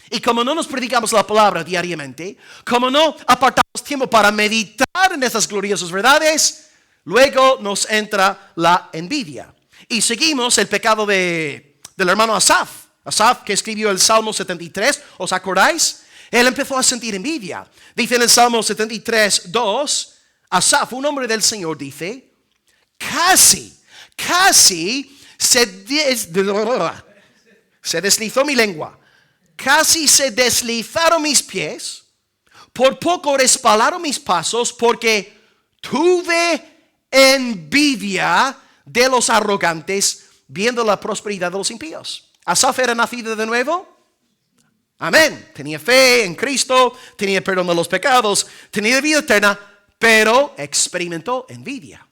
Y como no nos predicamos la palabra diariamente, como no apartamos tiempo para meditar en esas gloriosas verdades, luego nos entra la envidia. Y seguimos el pecado del hermano Asaf. Asaf, que escribió el Salmo 73, ¿os acordáis? Él empezó a sentir envidia. Dice en el Salmo 73, 2, Asaf, un hombre del Señor, dice: casi se deslizó mi lengua, casi se deslizaron mis pies, por poco resbalaron mis pasos, porque tuve envidia de los arrogantes, viendo la prosperidad de los impíos. Asaf era nacido de nuevo. Amén. Tenía fe en Cristo, tenía perdón de los pecados, tenía vida eterna, pero experimentó envidia.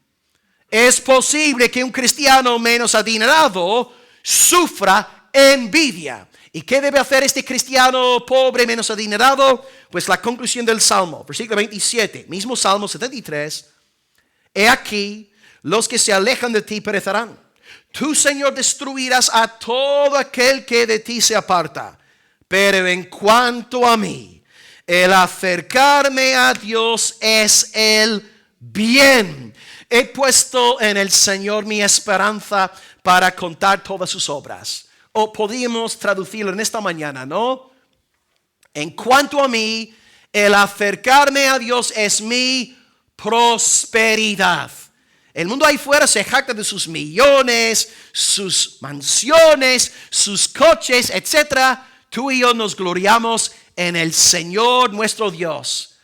Es posible que un cristiano menos adinerado sufra envidia. ¿Y qué debe hacer este cristiano pobre, menos adinerado? Pues la conclusión del Salmo, versículo 27, mismo Salmo 73. He aquí, los que se alejan de ti perecerán. Tú, Señor, destruirás a todo aquel que de ti se aparta. Pero en cuanto a mí, el acercarme a Dios es el bien. He puesto en el Señor mi esperanza para contar todas sus obras. O podríamos traducirlo en esta mañana, ¿no? En cuanto a mí, el acercarme a Dios es mi prosperidad. El mundo ahí fuera se jacta de sus millones, sus mansiones, sus coches, etc. Tú y yo nos gloriamos en el Señor nuestro Dios.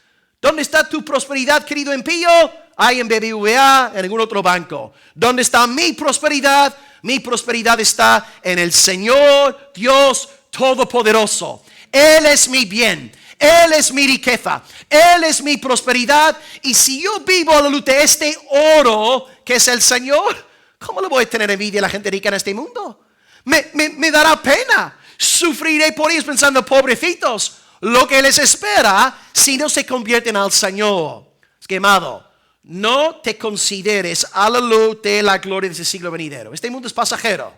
¿Dónde está tu prosperidad, querido impío? Hay en BBVA, en ningún otro banco. ¿Dónde está mi prosperidad? Mi prosperidad está en el Señor Dios Todopoderoso. Él es mi bien. Él es mi riqueza, Él es mi prosperidad. Y si yo vivo a la luz de este oro que es el Señor, ¿cómo le voy a tener envidia a la gente rica en este mundo? Me dará pena. Sufriré por ellos pensando, pobrecitos, lo que les espera si no se convierten al Señor. Es que, amado, no te consideres a la luz de la gloria de ese siglo venidero. Este mundo es pasajero,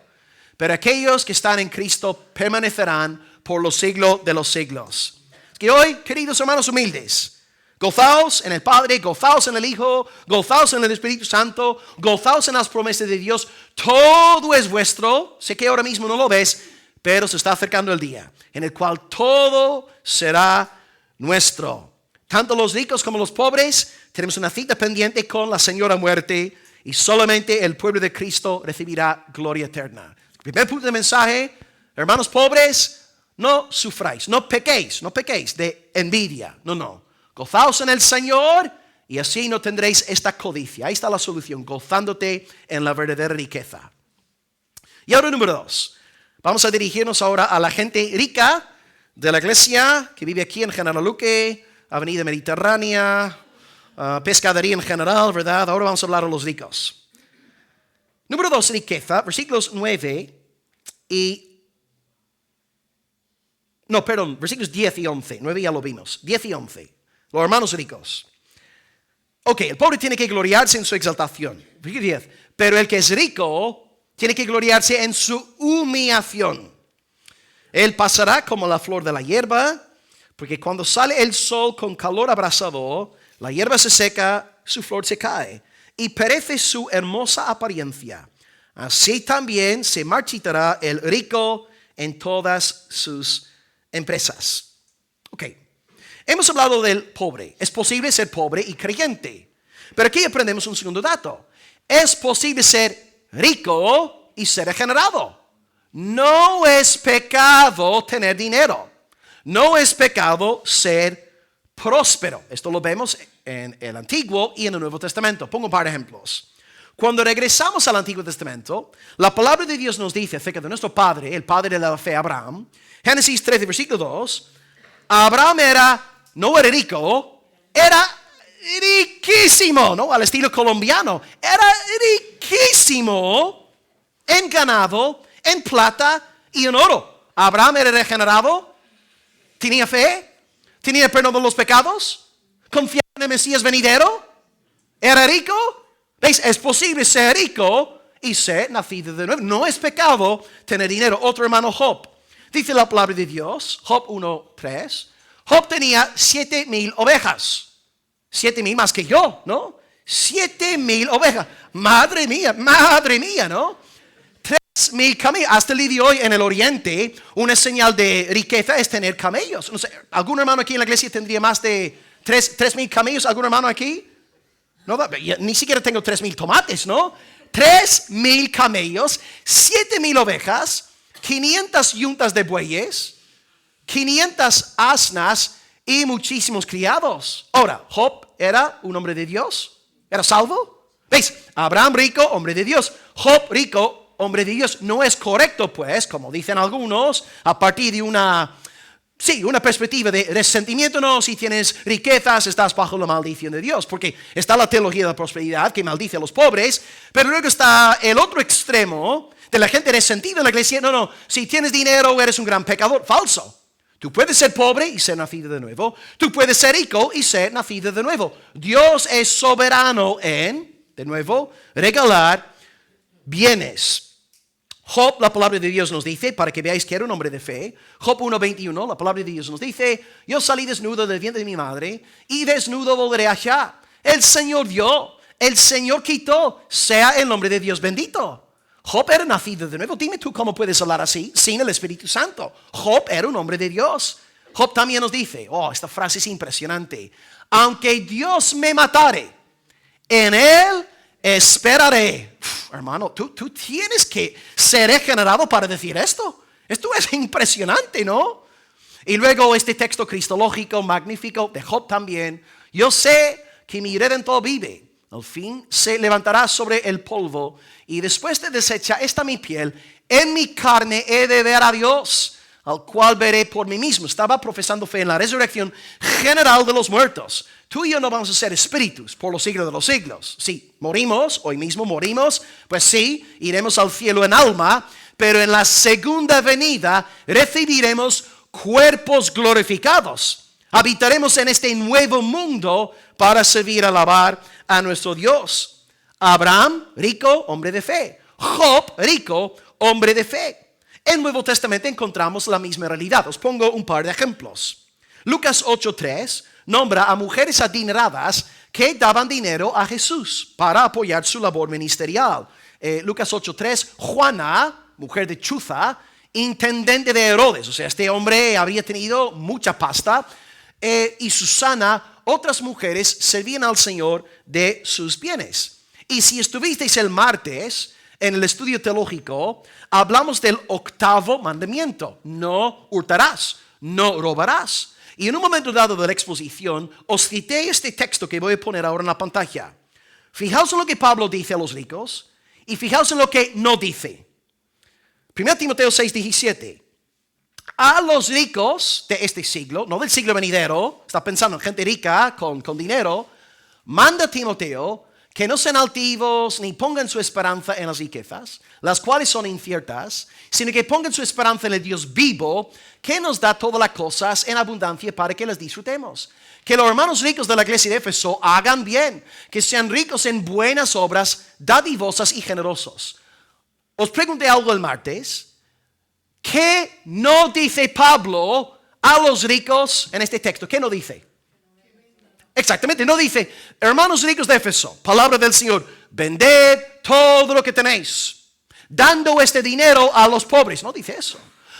pero aquellos que están en Cristo permanecerán por los siglos de los siglos. Que hoy, queridos hermanos humildes, gozaos en el Padre, gozaos en el Hijo, gozaos en el Espíritu Santo, gozaos en las promesas de Dios. Todo es vuestro. Sé que ahora mismo no lo ves, pero se está acercando el día en el cual todo será nuestro. Tanto los ricos como los pobres tenemos una cita pendiente con la Señora Muerte y solamente el pueblo de Cristo recibirá gloria eterna. El primer punto del mensaje, hermanos pobres, no sufráis, no pequéis de envidia. No. Gozaos en el Señor y así no tendréis esta codicia. Ahí está la solución, gozándote en la verdadera riqueza. Y ahora número 2. Vamos a dirigirnos ahora a la gente rica de la iglesia que vive aquí en General Luque, Avenida Mediterránea, pescadería en general, ¿verdad? Ahora vamos a hablar a los ricos. Número 2, riqueza, versículos 9 y... No, perdón, versículos 10 y 11. 9 ya lo vimos. 10 y 11. Los hermanos ricos. Ok, el pobre tiene que gloriarse en su exaltación. Versículo 10. Pero el que es rico tiene que gloriarse en su humillación. Él pasará como la flor de la hierba, porque cuando sale el sol con calor abrasador, la hierba se seca, su flor se cae, y perece su hermosa apariencia. Así también se marchitará el rico en todas sus empresas. Ok. Hemos hablado del pobre. Es posible ser pobre y creyente. Pero aquí aprendemos un segundo dato. Es posible ser rico y ser regenerado. No es pecado tener dinero. No es pecado ser próspero. Esto lo vemos en el Antiguo y en el Nuevo Testamento. Pongo un par de ejemplos. Cuando regresamos al Antiguo Testamento, la palabra de Dios nos dice acerca de nuestro padre, el padre de la fe, Abraham. Génesis 13, versículo 2. Abraham no era rico, era riquísimo, ¿no? Al estilo colombiano. Era riquísimo en ganado, en plata y en oro. Abraham era regenerado, tenía fe, tenía perdón de los pecados, confiaba en el Mesías venidero, era rico. ¿Veis? Es posible ser rico y ser nacido de nuevo. No es pecado tener dinero. Otro hermano, Job. Dice la palabra de Dios, Job 1:3. Job tenía 7,000 ovejas. 7,000 más que yo, ¿no? 7,000 ovejas. Madre mía, ¿no? 3,000 camellos. Hasta el día de hoy en el oriente, una señal de riqueza es tener camellos. No sé, ¿algún hermano aquí en la iglesia tendría más de 3,000 camellos? ¿Algún hermano aquí? No, ni siquiera tengo 3,000 tomates, ¿no? 3,000 camellos, 7,000 ovejas, 500 yuntas de bueyes, 500 asnas y muchísimos criados. Ahora, Job era un hombre de Dios, era salvo. ¿Veis? Abraham rico, hombre de Dios. Job rico, hombre de Dios. No es correcto, pues, como dicen algunos, a partir de una perspectiva de resentimiento. No, si tienes riquezas estás bajo la maldición de Dios, porque está la teología de la prosperidad que maldice a los pobres, pero luego está el otro extremo de la gente resentida en la iglesia. No, si tienes dinero eres un gran pecador. Falso. Tú puedes ser pobre y ser nacido de nuevo. Tú puedes ser rico y ser nacido de nuevo. Dios es soberano en, de nuevo, regalar bienes. Job, la palabra de Dios nos dice, para que veáis que era un hombre de fe, Job 1:21, la palabra de Dios nos dice, yo salí desnudo del vientre de mi madre y desnudo volveré allá. El Señor dio, el Señor quitó, sea el nombre de Dios bendito. Job era nacido de nuevo. Dime tú cómo puedes hablar así sin el Espíritu Santo. Job era un hombre de Dios. Job también nos dice, esta frase es impresionante. Aunque Dios me matare, en Él esperaré. Hermano, tú tienes que ser regenerado para decir esto. Esto es impresionante, ¿no? Y luego este texto cristológico magnífico de Job también. Yo sé que mi Redentor vive. Al fin se levantará sobre el polvo y después de desechar esta mi piel, en mi carne he de ver a Dios, al cual veré por mí mismo. Estaba profesando fe en la resurrección general de los muertos. Tú y yo no vamos a ser espíritus por los siglos de los siglos. Si morimos, hoy mismo morimos, pues sí, iremos al cielo en alma, pero en la segunda venida recibiremos cuerpos glorificados. Habitaremos en este nuevo mundo para servir, alabar a nuestro Dios. Abraham, rico, hombre de fe. Job, rico, hombre de fe. En el Nuevo Testamento encontramos la misma realidad. Os pongo un par de ejemplos. Lucas 8:3 nombra a mujeres adineradas que daban dinero a Jesús para apoyar su labor ministerial. Lucas 8:3, Juana, mujer de Chuza, intendente de Herodes. O sea, este hombre había tenido mucha pasta. Y Susana, otras mujeres servían al Señor de sus bienes. Y si estuvisteis el martes en el estudio teológico, hablamos del octavo mandamiento: no hurtarás, no robarás. Y en un momento dado de la exposición, os cité este texto que voy a poner ahora en la pantalla. Fijaos en lo que Pablo dice a los ricos y fijaos en lo que no dice. 1 Timoteo 6:17. A los ricos de este siglo, no del siglo venidero, está pensando en gente rica con dinero, manda a Timoteo que no sean altivos ni pongan su esperanza en las riquezas, las cuales son inciertas, sino que pongan su esperanza en el Dios vivo, que nos da todas las cosas en abundancia para que las disfrutemos. Que los hermanos ricos de la iglesia de Éfeso hagan bien, que sean ricos en buenas obras, dadivosas y generosos. Os pregunté algo el martes. ¿Qué no dice Pablo a los ricos en este texto? ¿Qué no dice? Exactamente, no dice, hermanos ricos de Éfeso, palabra del Señor, vended todo lo que tenéis, dando este dinero a los pobres. No dice eso.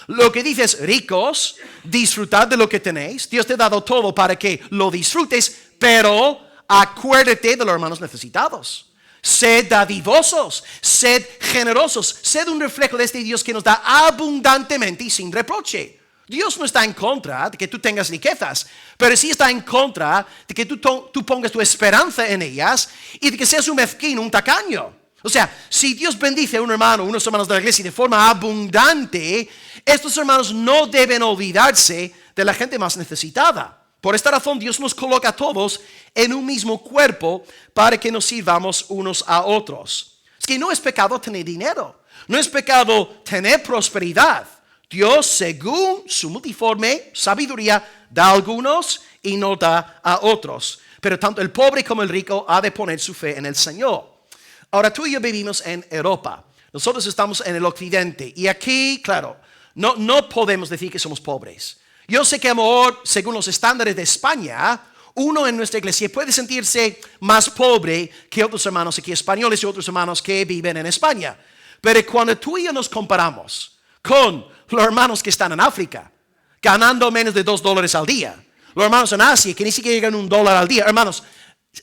Lo que dice es, ricos, disfrutad de lo que tenéis. Dios te ha dado todo para que lo disfrutes, pero acuérdate de los hermanos necesitados. Sed dadivosos, sed generosos, sed un reflejo de este Dios que nos da abundantemente y sin reproche. Dios no está en contra de que tú tengas riquezas, pero sí está en contra de que tú pongas tu esperanza en ellas y de que seas un mezquino, un tacaño. O sea, si Dios bendice a un hermano, unos hermanos de la iglesia de forma abundante, estos hermanos no deben olvidarse de la gente más necesitada. Por esta razón Dios nos coloca a todos en un mismo cuerpo para que nos sirvamos unos a otros. Es que no es pecado tener dinero, no es pecado tener prosperidad. Dios, según su multiforme sabiduría, da a algunos y no da a otros. Pero tanto el pobre como el rico ha de poner su fe en el Señor. Ahora tú y yo vivimos en Europa. Nosotros estamos en el occidente y aquí, claro, no podemos decir que somos pobres. Yo sé que a lo mejor, según los estándares de España, uno en nuestra iglesia puede sentirse más pobre que otros hermanos aquí españoles y otros hermanos que viven en España. Pero cuando tú y yo nos comparamos con los hermanos que están en África, ganando menos de $2 al día, los hermanos en Asia que ni siquiera llegan $1 al día, hermanos,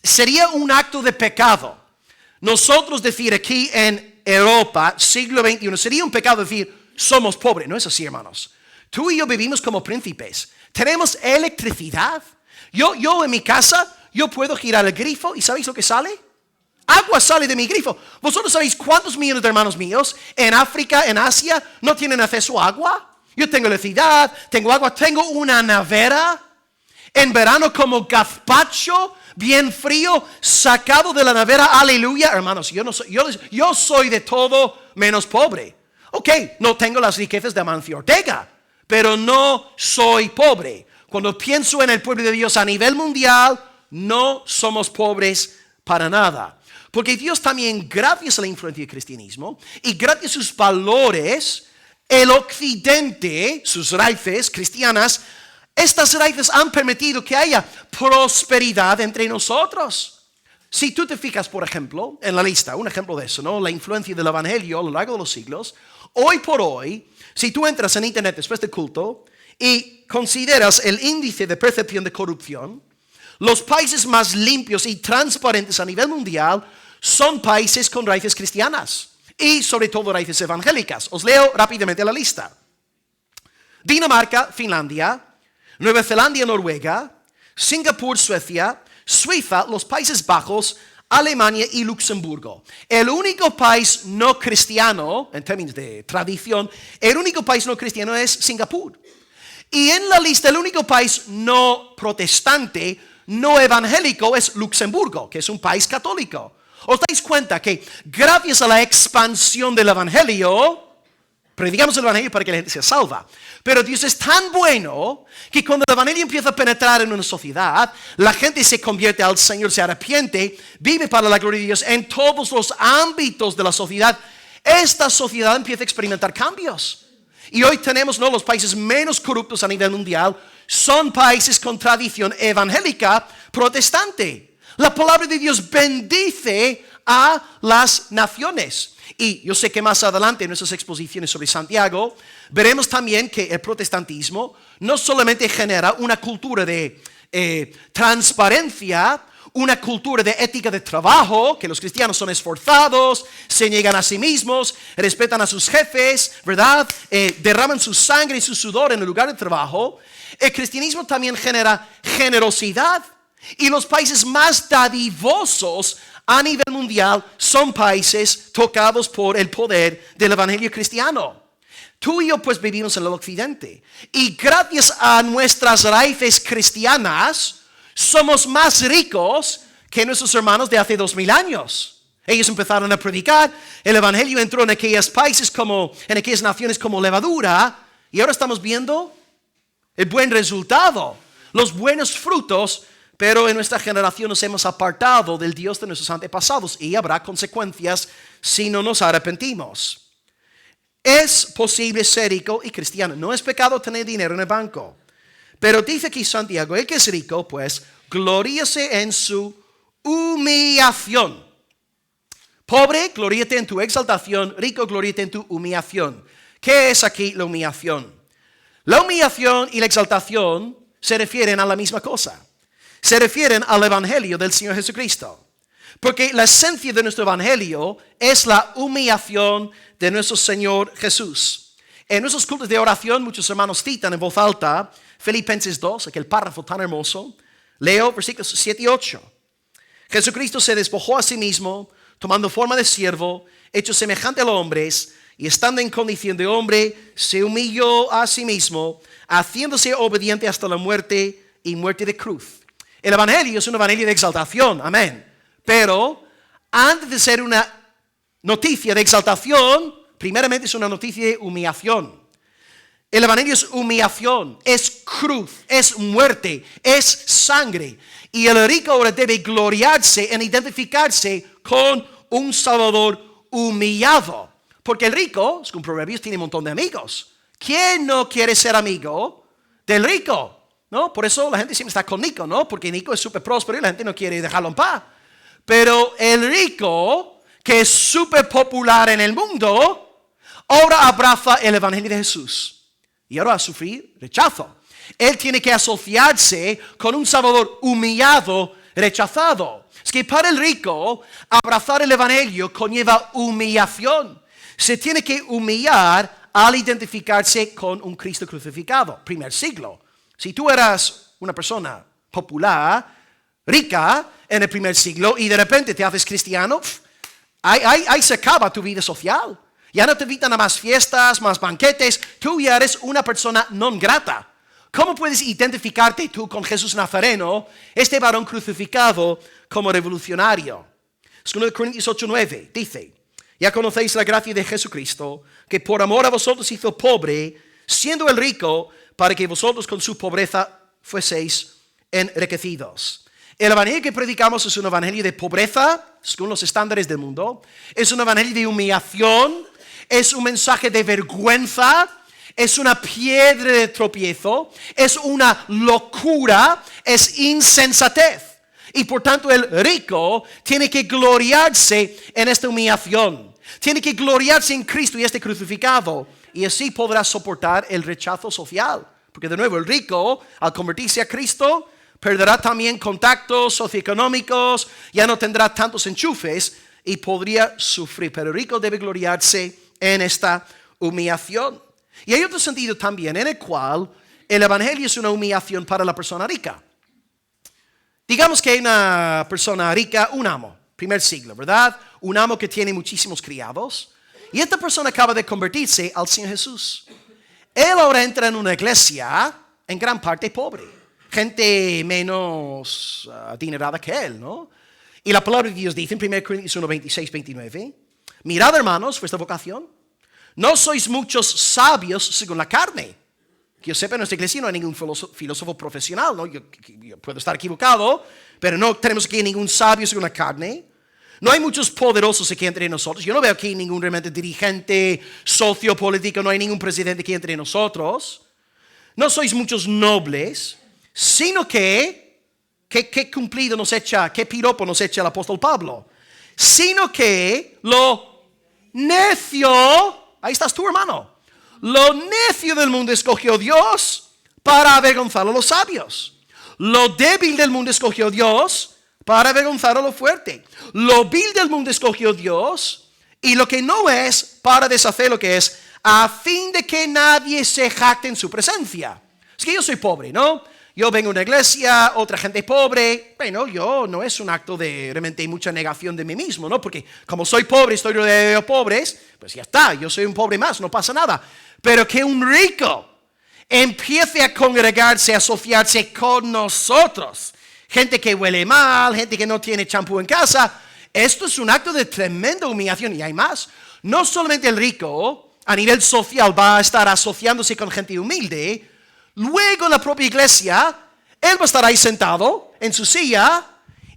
sería un acto de pecado. Nosotros decir aquí en Europa, siglo XXI, sería un pecado decir, somos pobres. No es así, hermanos. Tú y yo vivimos como príncipes. Tenemos electricidad. Yo en mi casa, yo puedo girar el grifo y ¿sabéis lo que sale? Agua sale de mi grifo. ¿Vosotros sabéis cuántos millones de hermanos míos en África, en Asia, no tienen acceso a agua? Yo tengo electricidad, tengo agua, tengo una nevera. En verano como gazpacho, bien frío, sacado de la nevera, aleluya. Hermanos, yo soy de todo menos pobre. Ok, no tengo las riquezas de Amancio Ortega, pero no soy pobre. Cuando pienso en el pueblo de Dios a nivel mundial, no somos pobres para nada. Porque Dios también, gracias a la influencia del cristianismo y gracias a sus valores, el occidente, sus raíces cristianas, estas raíces han permitido que haya prosperidad entre nosotros. Si tú te fijas, por ejemplo, en la lista, un ejemplo de eso, ¿no? La influencia del evangelio a lo largo de los siglos. Hoy por hoy, si tú entras en internet después del culto y consideras el índice de percepción de corrupción, los países más limpios y transparentes a nivel mundial son países con raíces cristianas y sobre todo raíces evangélicas. Os leo rápidamente la lista. Dinamarca, Finlandia, Nueva Zelanda, Noruega, Singapur, Suecia, Suiza, los Países Bajos, Alemania y Luxemburgo. El único país no cristiano, en términos de tradición, el único país no cristiano es Singapur. Y en la lista, el único país no protestante, no evangélico, es Luxemburgo, que es un país católico. ¿Os dais cuenta que gracias a la expansión del evangelio, predicamos el evangelio para que la gente sea salva? Pero Dios es tan bueno que cuando el evangelio empieza a penetrar en una sociedad, la gente se convierte al Señor, se arrepiente, vive para la gloria de Dios en todos los ámbitos de la sociedad. Esta sociedad empieza a experimentar cambios. Y hoy tenemos, ¿no?, los países menos corruptos a nivel mundial son países con tradición evangélica protestante. La palabra de Dios bendice a las naciones. Y yo sé que más adelante en nuestras exposiciones sobre Santiago veremos también que el protestantismo no solamente genera una cultura de transparencia, una cultura de ética de trabajo, que los cristianos son esforzados, se niegan a sí mismos, respetan a sus jefes, ¿verdad? Derraman su sangre y su sudor en el lugar de trabajo. El cristianismo también genera generosidad. Y los países más dadivosos a nivel mundial son países tocados por el poder del evangelio cristiano. Tú y yo pues vivimos en el occidente. Y gracias a nuestras raíces cristianas, somos más ricos que nuestros hermanos de hace 2000 años. Ellos empezaron a predicar, el evangelio entró en aquellos países en aquellas naciones como levadura, y ahora estamos viendo el buen resultado, los buenos frutos. Pero en nuestra generación nos hemos apartado del Dios de nuestros antepasados y habrá consecuencias si no nos arrepentimos. Es posible ser rico y cristiano. No es pecado tener dinero en el banco. Pero dice aquí Santiago, el que es rico, pues, gloríese en su humillación. Pobre, gloríate en tu exaltación. Rico, gloríate en tu humillación. ¿Qué es aquí la humillación? La humillación y la exaltación se refieren a la misma cosa. Se refieren al evangelio del Señor Jesucristo. Porque la esencia de nuestro evangelio es la humillación de nuestro Señor Jesús. En nuestros cultos de oración, muchos hermanos citan en voz alta Filipenses 2, aquel párrafo tan hermoso. Leo versículos 7 y 8. Jesucristo se despojó a sí mismo, tomando forma de siervo, hecho semejante a los hombres, y estando en condición de hombre, se humilló a sí mismo, haciéndose obediente hasta la muerte y muerte de cruz. El evangelio es un evangelio de exaltación, amén. Pero antes de ser una noticia de exaltación, primeramente es una noticia de humillación. El evangelio es humillación, es cruz, es muerte, es sangre. Y el rico ahora debe gloriarse en identificarse con un Salvador humillado. Porque el rico, según Proverbios, tiene un montón de amigos. ¿Quién no quiere ser amigo del rico? ¿No? Por eso la gente siempre está con Nico, ¿no? Porque Nico es súper próspero y la gente no quiere dejarlo en paz. Pero el rico, que es súper popular en el mundo, ahora abraza el evangelio de Jesús. Y ahora va a sufrir rechazo. Él tiene que asociarse con un Salvador humillado, rechazado. Es que para el rico, abrazar el evangelio conlleva humillación. Se tiene que humillar al identificarse con un Cristo crucificado. Primer siglo. Si tú eras una persona popular, rica en el primer siglo y de repente te haces cristiano, ahí se acaba tu vida social. Ya no te invitan a más fiestas, más banquetes. Tú ya eres una persona non grata. ¿Cómo puedes identificarte tú con Jesús Nazareno, este varón crucificado, como revolucionario? 2 Corintios 8:9 dice: ya conocéis la gracia de Jesucristo, que por amor a vosotros hizo pobre, siendo el rico, para que vosotros con su pobreza fueseis enriquecidos. El evangelio que predicamos es un evangelio de pobreza, según los estándares del mundo. Es un evangelio de humillación. Es un mensaje de vergüenza. Es una piedra de tropiezo. Es una locura. Es insensatez. Y por tanto el rico tiene que gloriarse en esta humillación. Tiene que gloriarse en Cristo y este crucificado. Y así podrá soportar el rechazo social. Porque de nuevo el rico, al convertirse a Cristo, perderá también contactos socioeconómicos, ya no tendrá tantos enchufes y podría sufrir. Pero el rico debe gloriarse en esta humillación. Y hay otro sentido también en el cual el evangelio es una humillación para la persona rica. Digamos que hay una persona rica, un amo, primer siglo, ¿verdad? Un amo que tiene muchísimos criados. Y esta persona acaba de convertirse al Señor Jesús. Él ahora entra en una iglesia en gran parte pobre. Gente menos adinerada que él, ¿no? Y la palabra de Dios dice en 1 Corintios 1, 26, 29. Mirad, hermanos, vuestra vocación. No sois muchos sabios según la carne. Que yo sepa, en nuestra iglesia no hay ningún filósofo profesional, ¿no? Yo puedo estar equivocado, pero no tenemos aquí ningún sabio según la carne. No hay muchos poderosos aquí entre nosotros. Yo no veo aquí ningún realmente dirigente sociopolítico, no hay ningún presidente aquí entre nosotros. No sois muchos nobles, sino que cumplido nos echa, qué piropo nos echa el apóstol Pablo. Sino que lo necio, ahí estás tú, hermano. Lo necio del mundo escogió Dios para avergonzar a los sabios. Lo débil del mundo escogió Dios para avergonzar a lo fuerte. Lo vil del mundo escogió Dios y lo que no es para deshacer lo que es, a fin de que nadie se jacte en su presencia. Es que yo soy pobre, ¿no? Yo vengo a una iglesia, otra gente pobre. Bueno, yo no es un acto de realmente mucha negación de mí mismo, ¿no? Porque como soy pobre, estoy rodeado de pobres, pues ya está, yo soy un pobre más, no pasa nada. Pero que un rico empiece a congregarse, a asociarse con nosotros. Gente que huele mal, gente que no tiene champú en casa. Esto es un acto de tremenda humillación. Y hay más. No solamente el rico a nivel social va a estar asociándose con gente humilde. Luego en la propia iglesia, él va a estar ahí sentado en su silla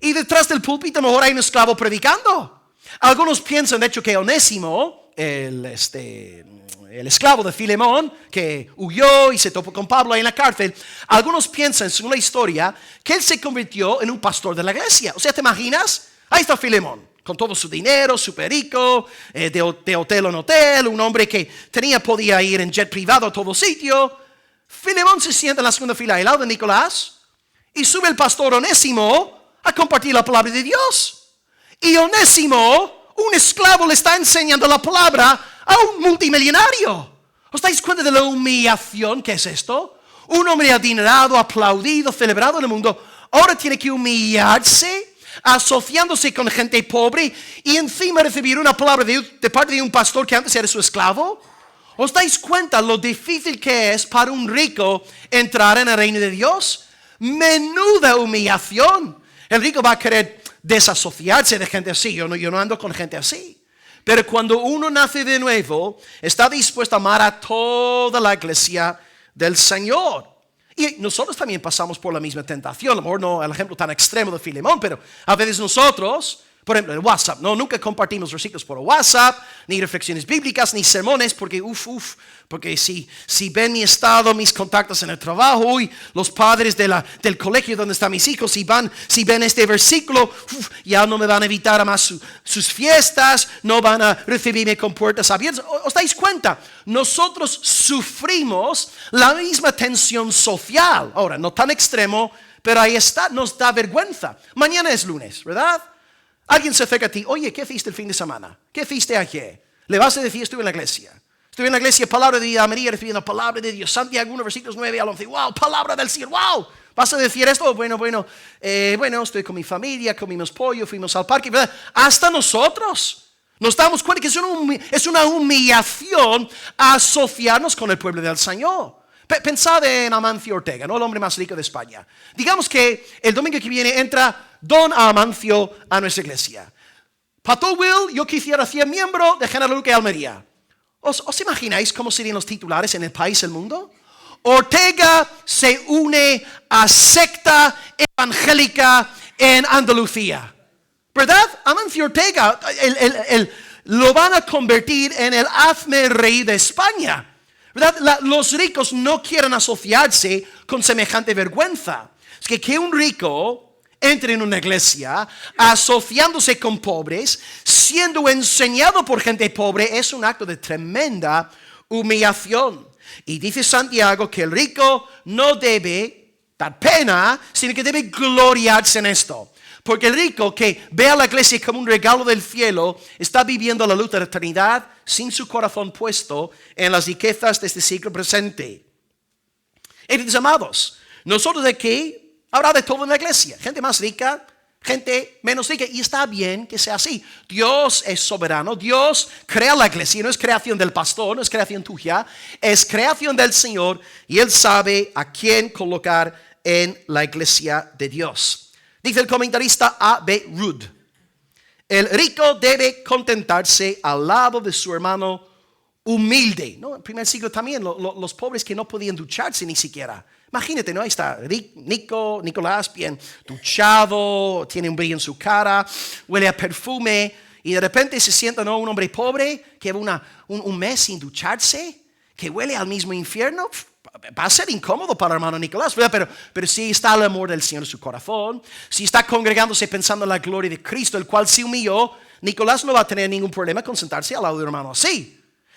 y detrás del púlpito a lo mejor hay un esclavo predicando. Algunos piensan de hecho que Onésimo, el esclavo de Filemón, que huyó y se topó con Pablo ahí en la cárcel, algunos piensan, según la historia, que él se convirtió en un pastor de la iglesia. O sea, ¿te imaginas? Ahí está Filemón, con todo su dinero, súper rico, de hotel en hotel, un hombre que podía ir en jet privado a todo sitio. Filemón se sienta en la segunda fila al lado de Nicolás y sube el pastor Onésimo a compartir la palabra de Dios. Y Onésimo, un esclavo, le está enseñando la palabra a un multimillonario. ¿Os dais cuenta de la humillación que es esto? Un hombre adinerado, aplaudido, celebrado en el mundo, ahora tiene que humillarse, asociándose con gente pobre y encima recibir una palabra de parte de un pastor que antes era su esclavo. ¿Os dais cuenta lo difícil que es para un rico entrar en el reino de Dios? Menuda humillación. El rico va a querer desasociarse de gente así. Yo no ando con gente así. Pero cuando uno nace de nuevo, está dispuesto a amar a toda la iglesia del Señor. Y nosotros también pasamos por la misma tentación. A lo mejor no el ejemplo tan extremo de Filemón, pero a veces nosotros, por ejemplo, en WhatsApp, nunca compartimos versículos por WhatsApp, ni reflexiones bíblicas, ni sermones, porque porque si ven mi estado, mis contactos en el trabajo, y los padres del colegio donde están mis hijos, si ven este versículo, ya no me van a invitar a más sus fiestas, no van a recibirme con puertas abiertas. ¿Os dais cuenta? Nosotros sufrimos la misma tensión social. Ahora, no tan extremo, pero ahí está, nos da vergüenza. Mañana es lunes, ¿verdad? Alguien se acerca a ti, oye, ¿qué hiciste el fin de semana? ¿Qué hiciste ayer? Le vas a decir, estuve en la iglesia. Estuve en la iglesia, palabra de vida, María recibiendo palabra de Dios. Santiago 1, versículos 9 al 11. ¡Wow! Palabra del Señor, ¡wow! ¿Vas a decir esto? Bueno, estoy con mi familia, comimos pollo, fuimos al parque, ¿verdad? Hasta nosotros nos damos cuenta que es una humillación asociarnos con el pueblo del Señor. Pensad en Amancio Ortega, ¿no? El hombre más rico de España. Digamos que el domingo que viene entra Don Amancio a nuestra iglesia. Pato Will, yo quisiera ser miembro de General Luque Almería. ¿Os imagináis cómo serían los titulares en el país, el mundo? Ortega se une a secta evangélica en Andalucía. ¿Verdad? Amancio Ortega lo van a convertir en el hazme reír de España. ¿Verdad? Los ricos no quieren asociarse con semejante vergüenza. Es que un rico entre en una iglesia, asociándose con pobres, siendo enseñado por gente pobre, es un acto de tremenda humillación. Y dice Santiago que el rico no debe dar pena, sino que debe gloriarse en esto. Porque el rico que ve a la iglesia como un regalo del cielo está viviendo la luz de la eternidad sin su corazón puesto en las riquezas de este siglo presente. Entonces, amados, nosotros aquí habrá de todo en la iglesia. Gente más rica, gente menos rica. Y está bien que sea así. Dios es soberano. Dios crea la iglesia. No es creación del pastor, no es creación tuya. Es creación del Señor. Y Él sabe a quién colocar en la iglesia de Dios. Dice el comentarista A.B. Rood: el rico debe contentarse al lado de su hermano humilde. ¿No? En el primer siglo también los pobres que no podían ducharse ni siquiera. Imagínate, ¿no? Ahí está Nicolás bien duchado, tiene un brillo en su cara, huele a perfume y de repente se sienta, ¿no?, un hombre pobre que lleva un mes sin ducharse, que huele al mismo infierno. Va a ser incómodo para el hermano Nicolás, ¿verdad? Pero si está el amor del Señor en su corazón, si está congregándose pensando en la gloria de Cristo, el cual se humilló, Nicolás no va a tener ningún problema con sentarse al lado del hermano así.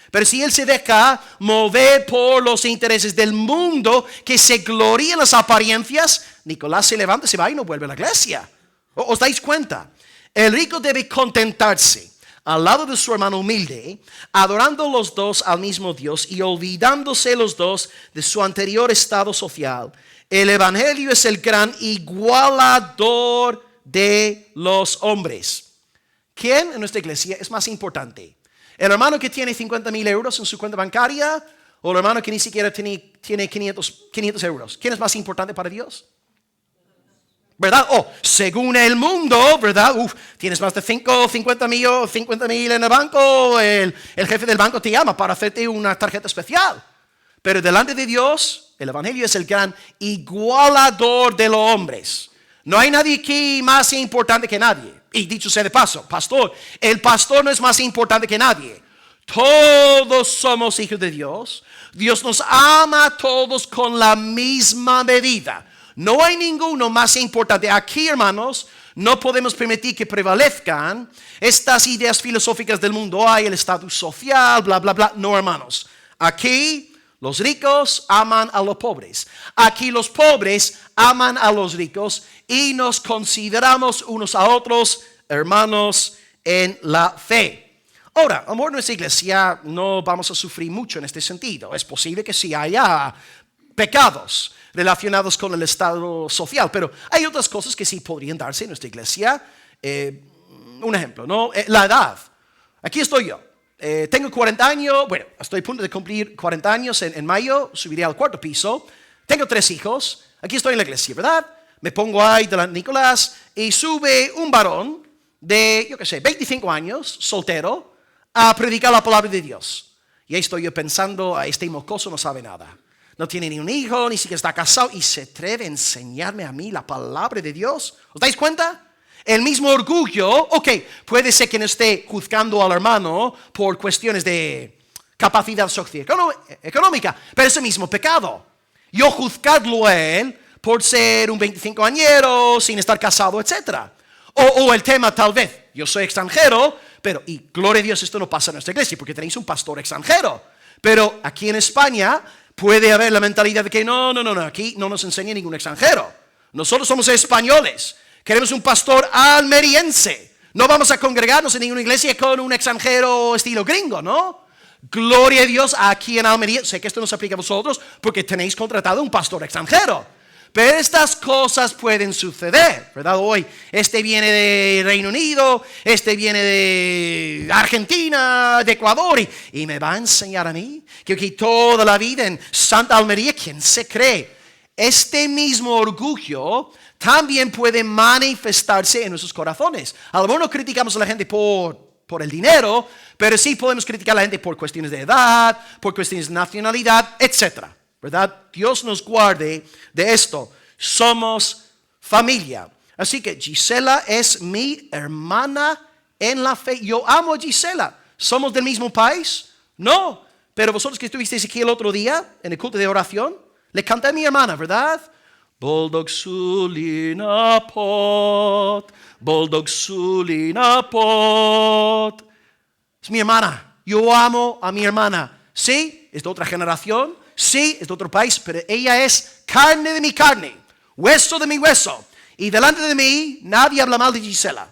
Pero si él se deja mover por los intereses del mundo, que se gloria en las apariencias, Nicolás se levanta, se va y no vuelve a la iglesia. ¿Os dais cuenta? El rico debe contentarse al lado de su hermano humilde, adorando los dos al mismo Dios y olvidándose los dos de su anterior estado social. El evangelio es el gran igualador de los hombres. ¿Quién en nuestra iglesia es más importante? ¿El hermano que tiene 50,000 euros en su cuenta bancaria o el hermano que ni siquiera tiene 500 euros? ¿Quién es más importante para Dios? ¿Verdad? Según el mundo, ¿verdad? Tienes más de 50,000 en el banco, el jefe del banco te llama para hacerte una tarjeta especial. Pero delante de Dios, el evangelio es el gran igualador de los hombres. No hay nadie aquí más importante que nadie. Y dicho sea de paso, el pastor no es más importante que nadie. Todos somos hijos de Dios. Dios nos ama a todos con la misma medida. No hay ninguno más importante. Aquí, hermanos, no podemos permitir que prevalezcan estas ideas filosóficas del mundo. Hay el estatus social, bla, bla, bla. No, hermanos. Aquí los ricos aman a los pobres. Aquí los pobres aman a los ricos y nos consideramos unos a otros hermanos en la fe. Ahora, a lo mejor en nuestra iglesia no vamos a sufrir mucho en este sentido. Es posible que sí haya pecados relacionados con el estado social, pero hay otras cosas que sí podrían darse en nuestra iglesia. Un ejemplo, ¿no? La edad. Aquí estoy yo. Tengo 40 años, bueno, estoy a punto de cumplir 40 años en mayo, subiré al 4º piso. Tengo 3 hijos. Aquí estoy en la iglesia, ¿verdad? Me pongo ahí delante de Nicolás y sube un varón de, 25 años, soltero, a predicar la palabra de Dios. Y ahí estoy yo pensando, este mocoso no sabe nada. No tiene ni un hijo, ni siquiera está casado y se atreve a enseñarme a mí la palabra de Dios. ¿Os dais cuenta? El mismo orgullo, puede ser que no esté juzgando al hermano por cuestiones de capacidad socioeconómica, pero es el mismo pecado. Yo juzgarlo a él por ser un 25añero, sin estar casado, etc. O el tema tal vez, yo soy extranjero, y gloria a Dios, esto no pasa en nuestra iglesia porque tenéis un pastor extranjero. Pero aquí en España puede haber la mentalidad de que no, aquí no nos enseña ningún extranjero. Nosotros somos españoles. Queremos un pastor almeriense. No vamos a congregarnos en ninguna iglesia con un extranjero estilo gringo, ¿no? Gloria a Dios, aquí en Almería. Sé que esto no se aplica a vosotros porque tenéis contratado un pastor extranjero. Pero estas cosas pueden suceder, ¿verdad? Hoy viene de Reino Unido, viene de Argentina, de Ecuador, y me va a enseñar a mí que aquí toda la vida en Santa Almería, ¿quién se cree? Este mismo orgullo también puede manifestarse en nuestros corazones. A lo mejor no criticamos a la gente por el dinero, pero sí podemos criticar a la gente por cuestiones de edad, por cuestiones de nacionalidad, etcétera. ¿Verdad? Dios nos guarde de esto. Somos familia. Así que Gisela es mi hermana en la fe. Yo amo a Gisela. ¿Somos del mismo país? No. Pero vosotros que estuvisteis aquí el otro día en el culto de oración, le canté a mi hermana, ¿verdad? Bulldog sulina pot. Bulldog sulina pot. Es mi hermana. Yo amo a mi hermana. Sí, es de otra generación. Sí, es de otro país. Pero ella es carne de mi carne. Hueso de mi hueso. Y delante de mí nadie habla mal de Gisela.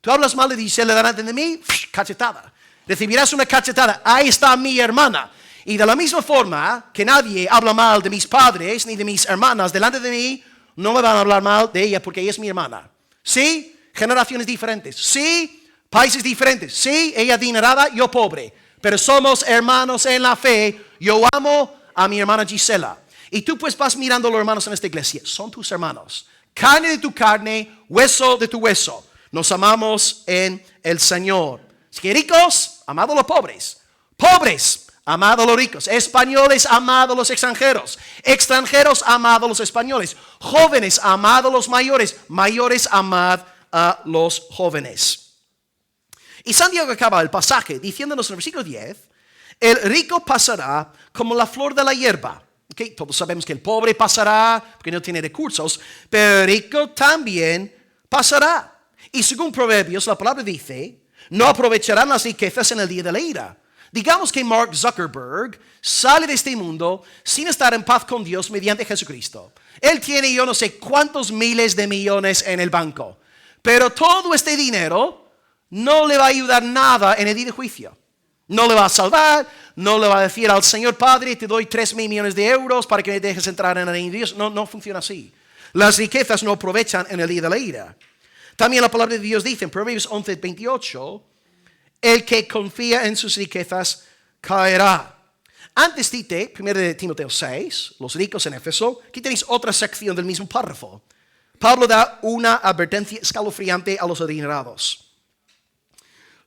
Tú hablas mal de Gisela delante de mí, cachetada. Recibirás una cachetada. Ahí está mi hermana. Y de la misma forma que nadie habla mal de mis padres ni de mis hermanas delante de mí, no me van a hablar mal de ella porque ella es mi hermana. Sí, generaciones diferentes. Sí, países diferentes. Sí, ella adinerada, yo pobre. Pero somos hermanos en la fe. Yo amo a mi hermana Gisela. Y tú pues vas mirando a los hermanos en esta iglesia. Son tus hermanos. Carne de tu carne, hueso de tu hueso. Nos amamos en el Señor. Así que ricos, amad a los pobres. Pobres, amad a los ricos. Españoles, amad a los extranjeros. Extranjeros, amad a los españoles. Jóvenes, amad a los mayores. Mayores, amad a los jóvenes. Y Santiago acaba el pasaje diciéndonos en el versículo 10, el rico pasará como la flor de la hierba. Okay, todos sabemos que el pobre pasará porque no tiene recursos, pero el rico también pasará. Y según Proverbios, la palabra dice, no aprovecharán las riquezas en el día de la ira. Digamos que Mark Zuckerberg sale de este mundo sin estar en paz con Dios mediante Jesucristo. Él tiene yo no sé cuántos miles de millones en el banco, pero todo este dinero no le va a ayudar nada en el día de juicio. No le va a salvar, no le va a decir al Señor Padre, te doy 3,000 millones de euros para que me dejes entrar en el reino de Dios. No funciona así. Las riquezas no aprovechan en el día de la ira. También la palabra de Dios dice en Proverbios 11:28, el que confía en sus riquezas caerá. Antes cité, 1 Timoteo 6, los ricos en Éfeso. Aquí tenéis otra sección del mismo párrafo. Pablo da una advertencia escalofriante a los adinerados.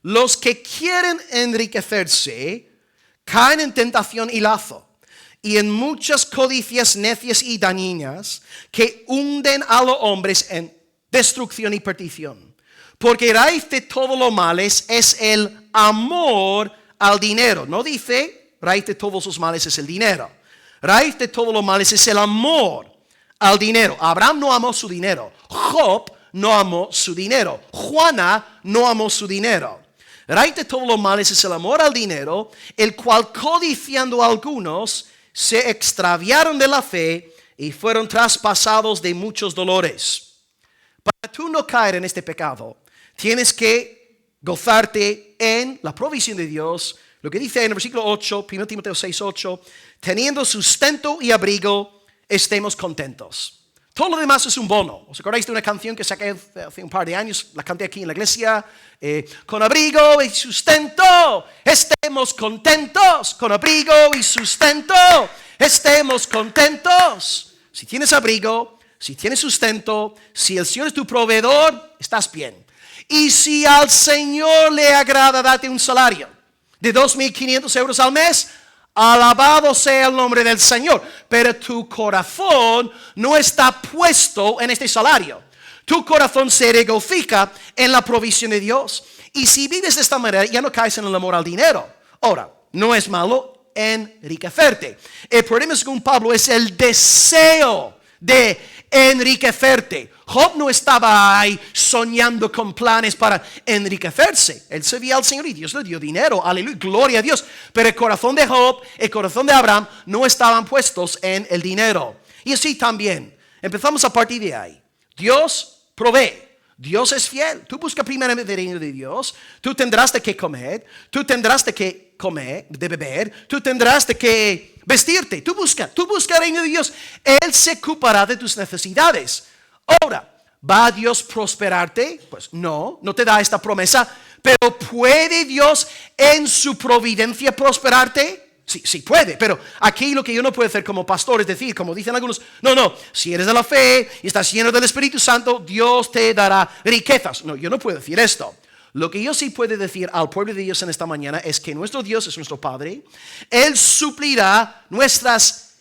Los que quieren enriquecerse caen en tentación y lazo, y en muchas codicias necias y dañinas que hunden a los hombres en destrucción y perdición. Porque raíz de todos los males es el amor al dinero. No dice raíz de todos los males es el dinero. Raíz de todos los males es el amor al dinero. Abraham no amó su dinero. Job no amó su dinero. Juana no amó su dinero. Raíz de todos los males es el amor al dinero, el cual codiciando algunos se extraviaron de la fe y fueron traspasados de muchos dolores. Para tú no caer en este pecado, tienes que gozarte en la provisión de Dios. Lo que dice en el versículo 8, 1 Timoteo 6:8, teniendo sustento y abrigo, estemos contentos. Todo lo demás es un bono. ¿Os acordáis de una canción que saqué hace un par de años? La canté aquí en la iglesia. Con abrigo y sustento, estemos contentos. Con abrigo y sustento, estemos contentos. Si tienes abrigo, si tienes sustento, si el Señor es tu proveedor, estás bien. Y si al Señor le agrada darte un salario de 2,500 euros al mes, alabado sea el nombre del Señor. Pero tu corazón no está puesto en este salario. Tu corazón se regocija en la provisión de Dios. Y si vives de esta manera, ya no caes en el amor al dinero. Ahora, no es malo enriquecerte. El problema, según Pablo, es el deseo de enriquecerte. Job no estaba ahí soñando con planes para enriquecerse. Él servía al Señor y Dios le dio dinero. Aleluya, gloria a Dios. Pero el corazón de Job, el corazón de Abraham no estaban puestos en el dinero. Y así también. Empezamos a partir de ahí. Dios provee. Dios es fiel. Tú busca primeramente el reino de Dios. Tú tendrás de qué comer. Tú tendrás de qué comer, de beber. Tú tendrás de qué vestirte. Tú busca el reino de Dios. Él se ocupará de tus necesidades. Ahora, ¿va Dios prosperarte? Pues no te da esta promesa. Pero ¿puede Dios en su providencia prosperarte? Sí puede, pero aquí lo que yo no puedo hacer como pastor es decir, como dicen algunos, no, si eres de la fe y estás lleno del Espíritu Santo, Dios te dará riquezas. No, yo no puedo decir esto. Lo que yo sí puedo decir al pueblo de Dios en esta mañana es que nuestro Dios es nuestro Padre. Él suplirá nuestras,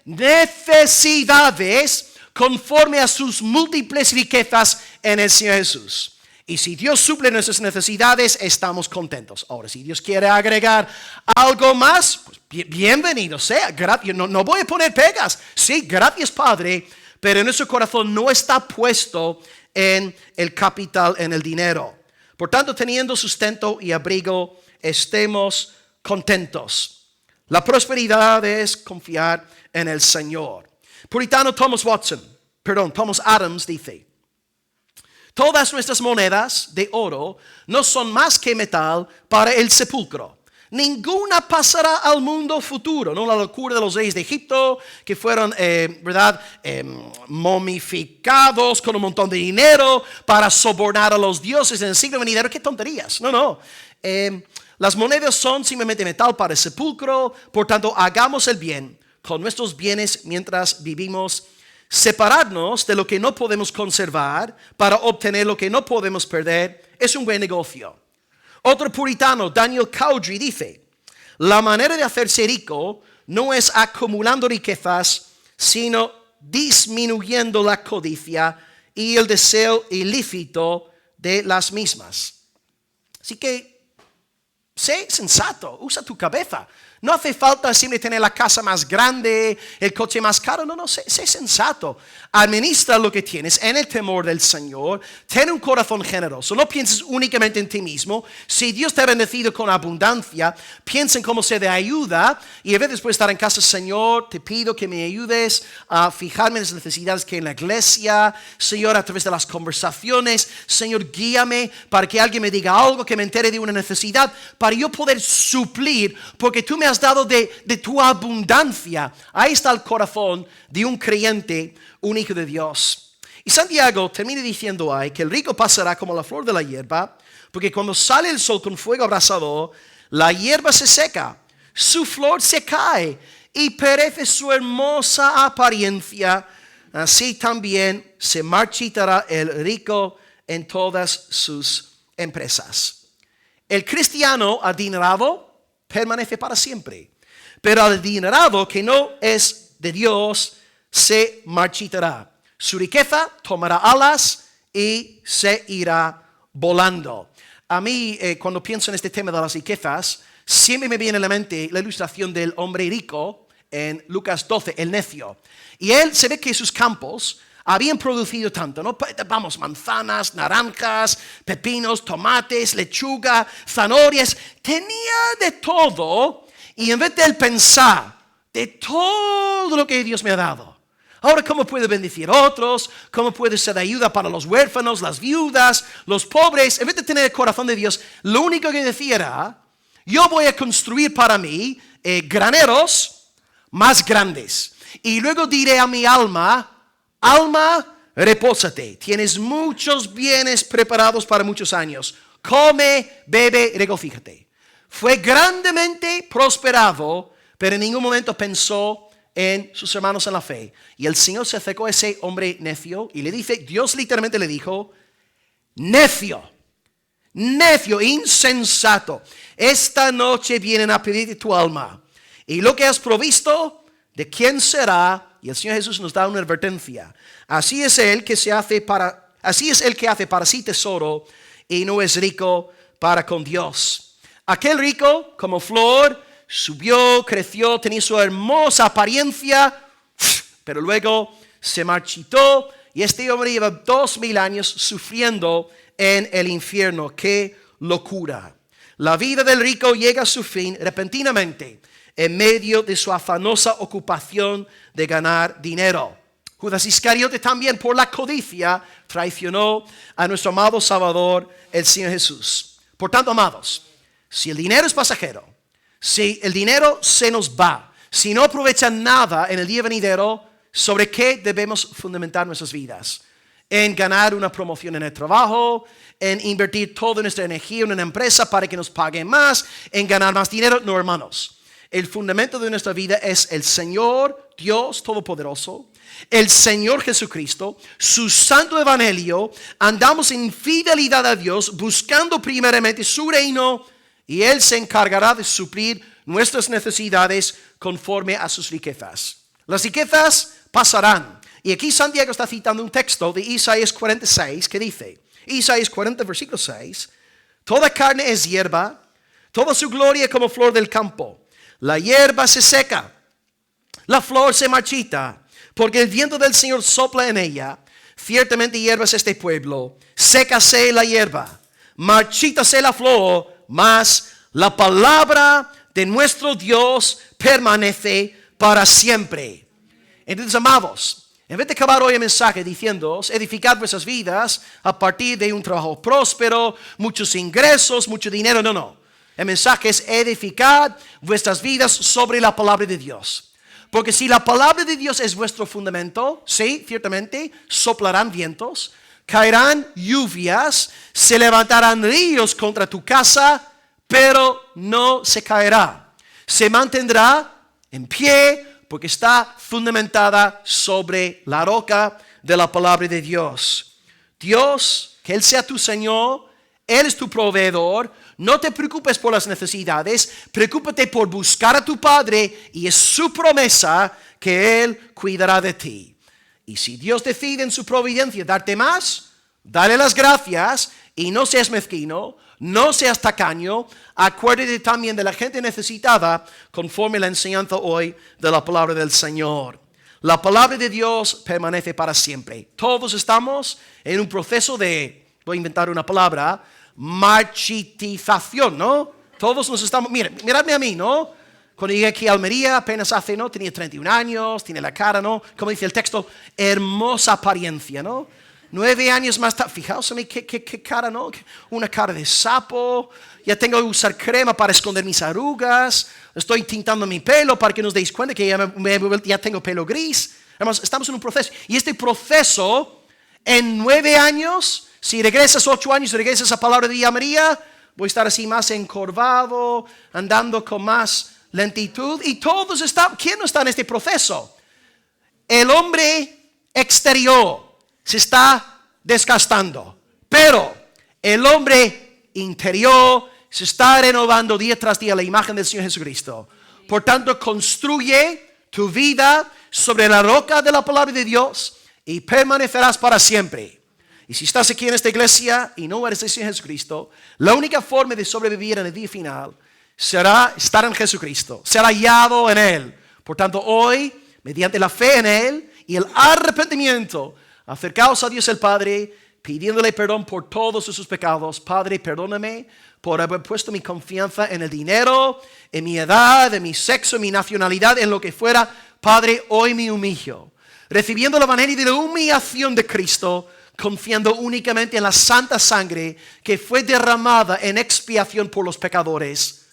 necesidades conforme a sus múltiples riquezas en el Señor Jesús. Y si Dios suple nuestras necesidades, estamos contentos. Ahora, si Dios quiere agregar algo más, pues Bienvenido sea. No voy a poner pegas. Sí, gracias, Padre. Pero nuestro corazón no está puesto en el capital, en el dinero. Por tanto, teniendo sustento y abrigo, estemos contentos. La prosperidad es confiar en el Señor. Puritano Thomas Adams dice: todas nuestras monedas de oro no son más que metal para el sepulcro. Ninguna pasará al mundo futuro, no la locura de los reyes de Egipto que fueron, momificados con un montón de dinero para sobornar a los dioses en el siglo venidero. ¡Qué tonterías! No. Las monedas son simplemente metal para el sepulcro. Por tanto, hagamos el bien con nuestros bienes mientras vivimos. Separarnos de lo que no podemos conservar para obtener lo que no podemos perder es un buen negocio. Otro puritano, Daniel Cowdery, dice: la manera de hacerse rico no es acumulando riquezas, sino disminuyendo la codicia y el deseo ilícito de las mismas. Así que, sé sensato, usa tu cabeza. No hace falta siempre tener la casa más grande, el coche más caro. No, sé sensato. Administra lo que tienes en el temor del Señor. Ten un corazón generoso. No pienses únicamente en ti mismo. Si Dios te ha bendecido con abundancia, piensa en cómo se de ayuda. Y a veces después de estar en casa: Señor, te pido que me ayudes a fijarme en las necesidades que hay en la iglesia. Señor, a través de las conversaciones, Señor, guíame para que alguien me diga algo, que me entere de una necesidad, para yo poder suplir, porque tú me has dado de tu abundancia. Ahí está el corazón de un creyente, un hijo de Dios. Y Santiago termina diciendo ahí que el rico pasará como la flor de la hierba, porque cuando sale el sol con fuego abrasador, la hierba se seca, su flor se cae y perece su hermosa apariencia. Así también se marchitará el rico en todas sus empresas. El cristiano adinerado permanece para siempre, pero el adinerado que no es de Dios se marchitará. Su riqueza tomará alas y se irá volando. A mí, cuando pienso en este tema de las riquezas, siempre me viene a la mente la ilustración del hombre rico en Lucas 12, el necio. Y él se ve que sus campos habían producido tanto, ¿no? Vamos, manzanas, naranjas, pepinos, tomates, lechuga, zanahorias. Tenía de todo. Y en vez de él pensar de todo lo que Dios me ha dado, ahora cómo puedo bendecir a otros, cómo puedo ser de ayuda para los huérfanos, las viudas, los pobres, en vez de tener el corazón de Dios, lo único que decía era: yo voy a construir para mí graneros más grandes. Y luego diré a mi alma: alma, repósate, tienes muchos bienes preparados para muchos años. Come, bebe, regocíjate. Fue grandemente prosperado, pero en ningún momento pensó en sus hermanos en la fe. Y el Señor se acercó a ese hombre necio y le dice, Dios literalmente le dijo: necio, insensato, esta noche vienen a pedirte tu alma. Y lo que has provisto, ¿de quién será? Y el Señor Jesús nos da una advertencia. Así es el que hace para sí tesoro y no es rico para con Dios. Aquel rico, como flor, subió, creció, tenía su hermosa apariencia, pero luego se marchitó. Y este hombre lleva 2000 años sufriendo en el infierno. ¡Qué locura! La vida del rico llega a su fin repentinamente, en medio de su afanosa ocupación de ganar dinero. Judas Iscariote también, por la codicia, traicionó a nuestro amado Salvador, el Señor Jesús. Por tanto, amados, si el dinero es pasajero, si el dinero se nos va, si no aprovecha nada en el día venidero, ¿sobre qué debemos fundamentar nuestras vidas? En ganar una promoción en el trabajo, en invertir toda nuestra energía en una empresa para que nos paguen más, en ganar más dinero. No, hermanos. El fundamento de nuestra vida es el Señor Dios Todopoderoso, el Señor Jesucristo, su santo evangelio. Andamos en fidelidad a Dios, buscando primeramente su reino, y Él se encargará de suplir nuestras necesidades conforme a sus riquezas. Las riquezas pasarán. Y aquí Santiago está citando un texto de Isaías 46 que dice, Isaías 40 versículo 6, toda carne es hierba, toda su gloria como flor del campo. La hierba se seca, la flor se marchita, porque el viento del Señor sopla en ella. Ciertamente hierba es este pueblo, sécase la hierba, marchítase la flor, mas la palabra de nuestro Dios permanece para siempre. Entonces, amados, en vez de acabar hoy el mensaje diciendo, edificad vuestras vidas a partir de un trabajo próspero, muchos ingresos, mucho dinero, no. El mensaje es edificad vuestras vidas sobre la palabra de Dios. Porque si la palabra de Dios es vuestro fundamento, sí, ciertamente, soplarán vientos, caerán lluvias, se levantarán ríos contra tu casa, pero no se caerá. Se mantendrá en pie porque está fundamentada sobre la roca de la palabra de Dios. Dios, que Él sea tu Señor, Él es tu proveedor. No te preocupes por las necesidades, preocúpate por buscar a tu Padre y es su promesa que Él cuidará de ti. Y si Dios decide en su providencia darte más, dale las gracias y no seas mezquino, no seas tacaño. Acuérdate también de la gente necesitada conforme la enseñanza hoy de la palabra del Señor. La palabra de Dios permanece para siempre. Todos estamos en un proceso de, voy a inventar una palabra, marchitización, ¿no? Todos nos estamos, miradme a mí, ¿no? Cuando llegué aquí a Almería, apenas hace, ¿no? Tenía 31 años, tiene la cara, ¿no? Como dice el texto, hermosa apariencia, ¿no? 9 años más tarde, fijaos en mí, qué cara, ¿no? Una cara de sapo, ya tengo que usar crema para esconder mis arrugas, estoy tintando mi pelo para que nos deis cuenta que ya tengo pelo gris. Además, estamos en un proceso, y este proceso, en 9 años, si regresas 8 años, regresas a Palabra de Día María, voy a estar así más encorvado, andando con más lentitud. Y todos están, ¿quién no está en este proceso? El hombre exterior se está desgastando, pero el hombre interior se está renovando día tras día a la imagen del Señor Jesucristo. Por tanto, construye tu vida sobre la roca de la palabra de Dios y permanecerás para siempre. Y si estás aquí en esta iglesia y no eres el Señor Jesucristo, la única forma de sobrevivir en el día final será estar en Jesucristo, ser hallado en Él. Por tanto, hoy, mediante la fe en Él y el arrepentimiento, acercaos a Dios el Padre, pidiéndole perdón por todos sus pecados. Padre, perdóname por haber puesto mi confianza en el dinero, en mi edad, en mi sexo, en mi nacionalidad, en lo que fuera. Padre, hoy me humillo, recibiendo el evangelio de la humillación de Cristo, confiando únicamente en la santa sangre que fue derramada en expiación por los pecadores.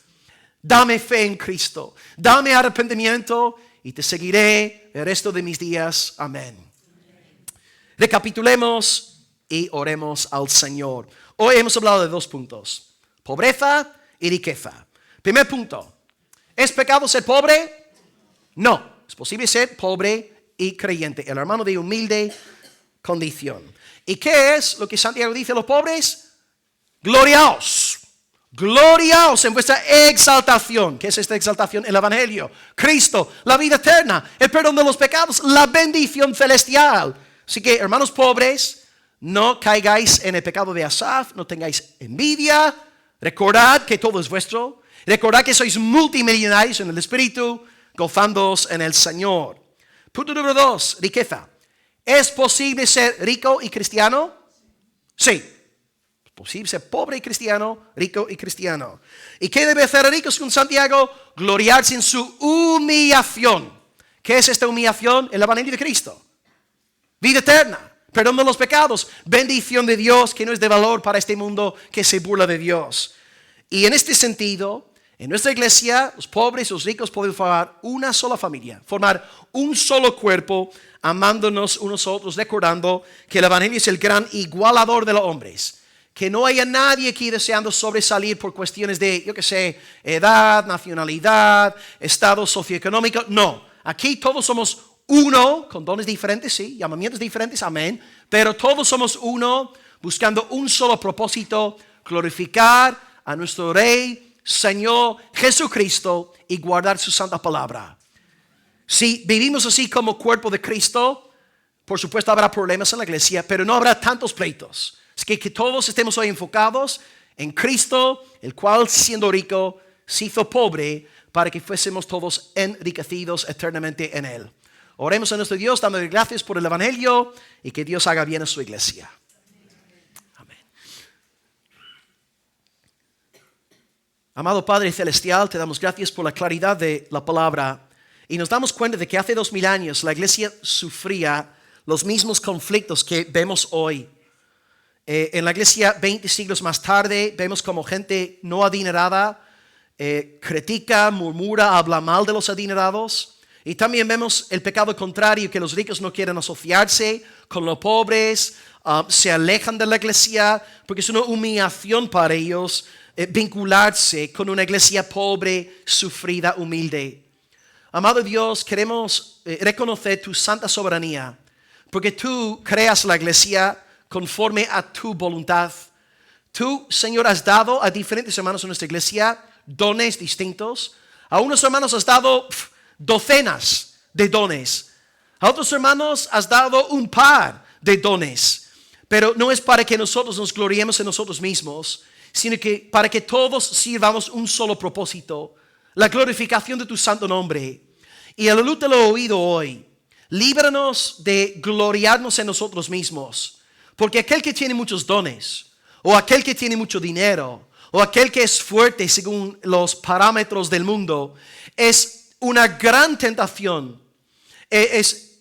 Dame fe en Cristo, dame arrepentimiento y te seguiré el resto de mis días. Amén. Recapitulemos y oremos al Señor. Hoy hemos hablado de 2 puntos: pobreza y riqueza. Primer punto: ¿es pecado ser pobre? No, es posible ser pobre y creyente, el hermano de humilde condición. ¿Y qué es lo que Santiago dice a los pobres? Gloriaos. Gloriaos en vuestra exaltación. ¿Qué es esta exaltación? El evangelio, Cristo, la vida eterna, el perdón de los pecados, la bendición celestial. Así que, hermanos pobres, no caigáis en el pecado de Asaf, no tengáis envidia. Recordad que todo es vuestro. Recordad que sois multimillonarios en el Espíritu, gozándoos en el Señor. Punto número 2, riqueza. ¿Es posible ser rico y cristiano? Sí. Es posible ser pobre y cristiano, rico y cristiano. ¿Y qué debe hacer rico según Santiago? Gloriarse en su humillación. ¿Qué es esta humillación? El evangelio de Cristo. Vida eterna, perdón de los pecados, bendición de Dios que no es de valor para este mundo que se burla de Dios. Y en este sentido, en nuestra iglesia, los pobres y los ricos pueden formar una sola familia, formar un solo cuerpo, amándonos unos a otros, recordando que el evangelio es el gran igualador de los hombres. Que no haya nadie aquí deseando sobresalir por cuestiones de, edad, nacionalidad, estado socioeconómico. No, aquí todos somos uno, con dones diferentes, sí, llamamientos diferentes, amén. Pero todos somos uno, buscando un solo propósito: glorificar a nuestro Rey, Señor Jesucristo, y guardar su santa palabra. Si vivimos así como cuerpo de Cristo, por supuesto habrá problemas en la iglesia, pero no habrá tantos pleitos. Es que todos estemos hoy enfocados en Cristo, el cual, siendo rico, se hizo pobre para que fuésemos todos enriquecidos eternamente en Él. Oremos a nuestro Dios, dándole gracias por el Evangelio y que Dios haga bien a su iglesia. Amén. Amado Padre Celestial, te damos gracias por la claridad de la palabra y nos damos cuenta de que hace 2000 años la iglesia sufría los mismos conflictos que vemos hoy. En la iglesia 20 siglos más tarde vemos como gente no adinerada critica, murmura, habla mal de los adinerados. Y también vemos el pecado contrario, que los ricos no quieren asociarse con los pobres, se alejan de la iglesia porque es una humillación para ellos vincularse con una iglesia pobre, sufrida, humilde. Amado Dios, queremos reconocer tu santa soberanía, porque tú creas la iglesia conforme a tu voluntad. Tú, Señor, has dado a diferentes hermanos en nuestra iglesia dones distintos. A unos hermanos has dado docenas de dones. A otros hermanos has dado un par de dones. Pero no es para que nosotros nos gloriemos en nosotros mismos, sino que para que todos sirvamos un solo propósito, la glorificación de tu santo nombre. Y a la luz de lo oído hoy, líbranos de gloriarnos en nosotros mismos. Porque aquel que tiene muchos dones, o aquel que tiene mucho dinero, o aquel que es fuerte según los parámetros del mundo, es una gran tentación. Es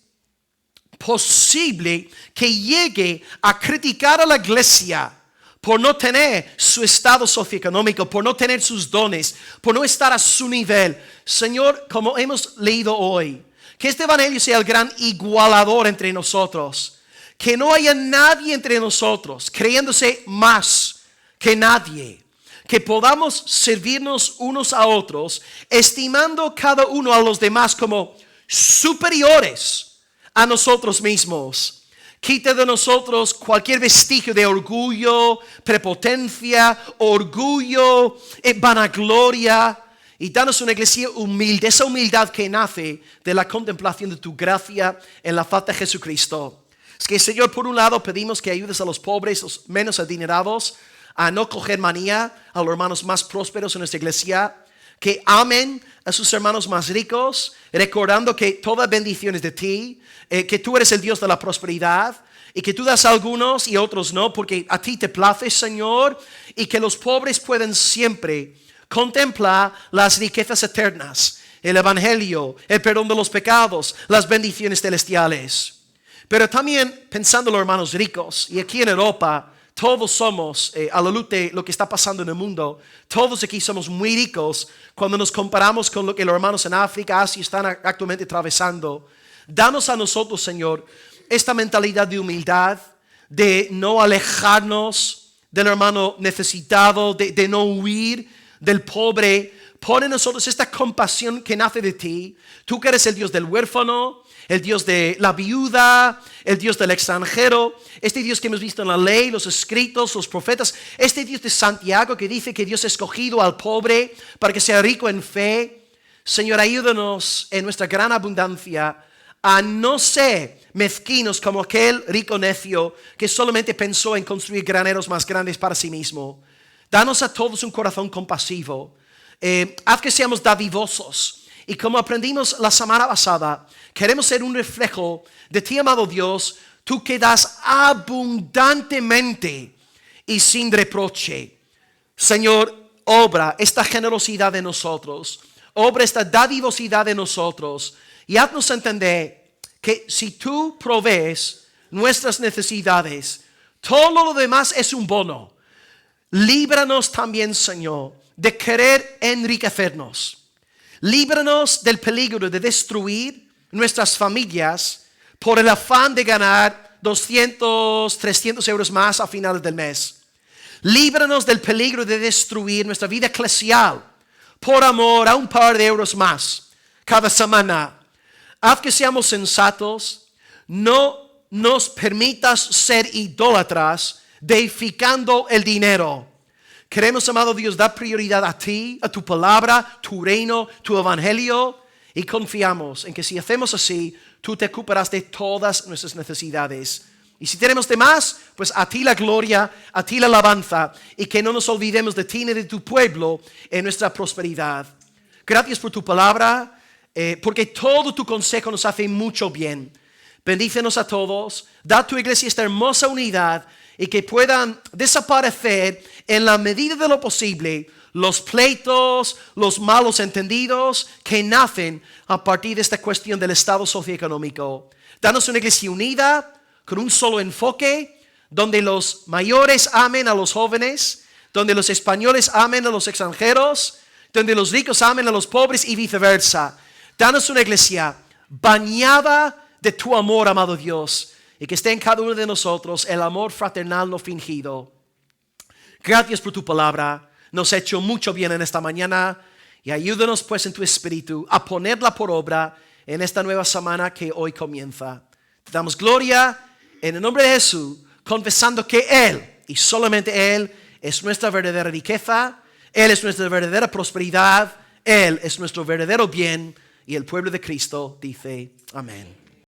posible que llegue a criticar a la iglesia por no tener su estado socioeconómico, por no tener sus dones, por no estar a su nivel. Señor, como hemos leído hoy, que este evangelio sea el gran igualador entre nosotros. Que no haya nadie entre nosotros creyéndose más que nadie. Que podamos servirnos unos a otros, estimando cada uno a los demás como superiores a nosotros mismos. Quita de nosotros cualquier vestigio de orgullo, prepotencia, orgullo, vanagloria. Y danos una iglesia humilde, esa humildad que nace de la contemplación de tu gracia en la faz de Jesucristo. Es que, Señor, por un lado pedimos que ayudes a los pobres, los menos adinerados, a no coger manía a los hermanos más prósperos en nuestra iglesia, que amen a sus hermanos más ricos, recordando que toda bendición es de ti, que tú eres el Dios de la prosperidad y que tú das a algunos y a otros no, porque a ti te place, Señor, y que los pobres pueden siempre contemplar las riquezas eternas, el evangelio, el perdón de los pecados, las bendiciones celestiales. Pero también pensando en los hermanos ricos, y aquí en Europa, todos somos, a la luz de lo que está pasando en el mundo, todos aquí somos muy ricos cuando nos comparamos con lo que los hermanos en África, Asia están actualmente atravesando. Danos a nosotros, Señor, esta mentalidad de humildad, de no alejarnos del hermano necesitado, de no huir del pobre. Pon en nosotros esta compasión que nace de ti. Tú que eres el Dios del huérfano, el Dios de la viuda, el Dios del extranjero, este Dios que hemos visto en la ley, los escritos, los profetas, este Dios de Santiago que dice que Dios ha escogido al pobre para que sea rico en fe. Señor, ayúdanos en nuestra gran abundancia a no ser mezquinos como aquel rico necio que solamente pensó en construir graneros más grandes para sí mismo. Danos a todos un corazón compasivo. Haz que seamos dadivosos. Y como aprendimos la semana pasada, queremos ser un reflejo de ti, amado Dios, tú que das abundantemente y sin reproche. Señor, obra esta generosidad de nosotros, obra esta dadivosidad de nosotros y haznos entender que si tú provees nuestras necesidades, todo lo demás es un bono. Líbranos también, Señor, de querer enriquecernos. Líbranos del peligro de destruir nuestras familias por el afán de ganar 200, 300 euros más a finales del mes. Líbranos del peligro de destruir nuestra vida eclesial por amor a un par de euros más cada semana. Haz que seamos sensatos. No nos permitas ser idólatras deificando el dinero. Queremos, amado Dios, dar prioridad a ti, a tu palabra, tu reino, tu evangelio. Y confiamos en que si hacemos así, tú te ocuparás de todas nuestras necesidades. Y si tenemos de más, pues a ti la gloria, a ti la alabanza, y que no nos olvidemos de ti ni de tu pueblo en nuestra prosperidad. Gracias por tu palabra, porque todo tu consejo nos hace mucho bien. Bendícenos a todos, da a tu iglesia esta hermosa unidad y que puedan desaparecer en la medida de lo posible los pleitos, los malos entendidos que nacen a partir de esta cuestión del estado socioeconómico. Danos una iglesia unida, con un solo enfoque, donde los mayores amen a los jóvenes, donde los españoles amen a los extranjeros, donde los ricos amen a los pobres y viceversa. Danos una iglesia bañada de tu amor, amado Dios, y que esté en cada uno de nosotros el amor fraternal no fingido. Gracias por tu palabra, nos ha hecho mucho bien en esta mañana, y ayúdanos pues en tu espíritu a ponerla por obra en esta nueva semana que hoy comienza. Te damos gloria en el nombre de Jesús, confesando que Él, y solamente Él, es nuestra verdadera riqueza, Él es nuestra verdadera prosperidad, Él es nuestro verdadero bien, y el pueblo de Cristo dice amén.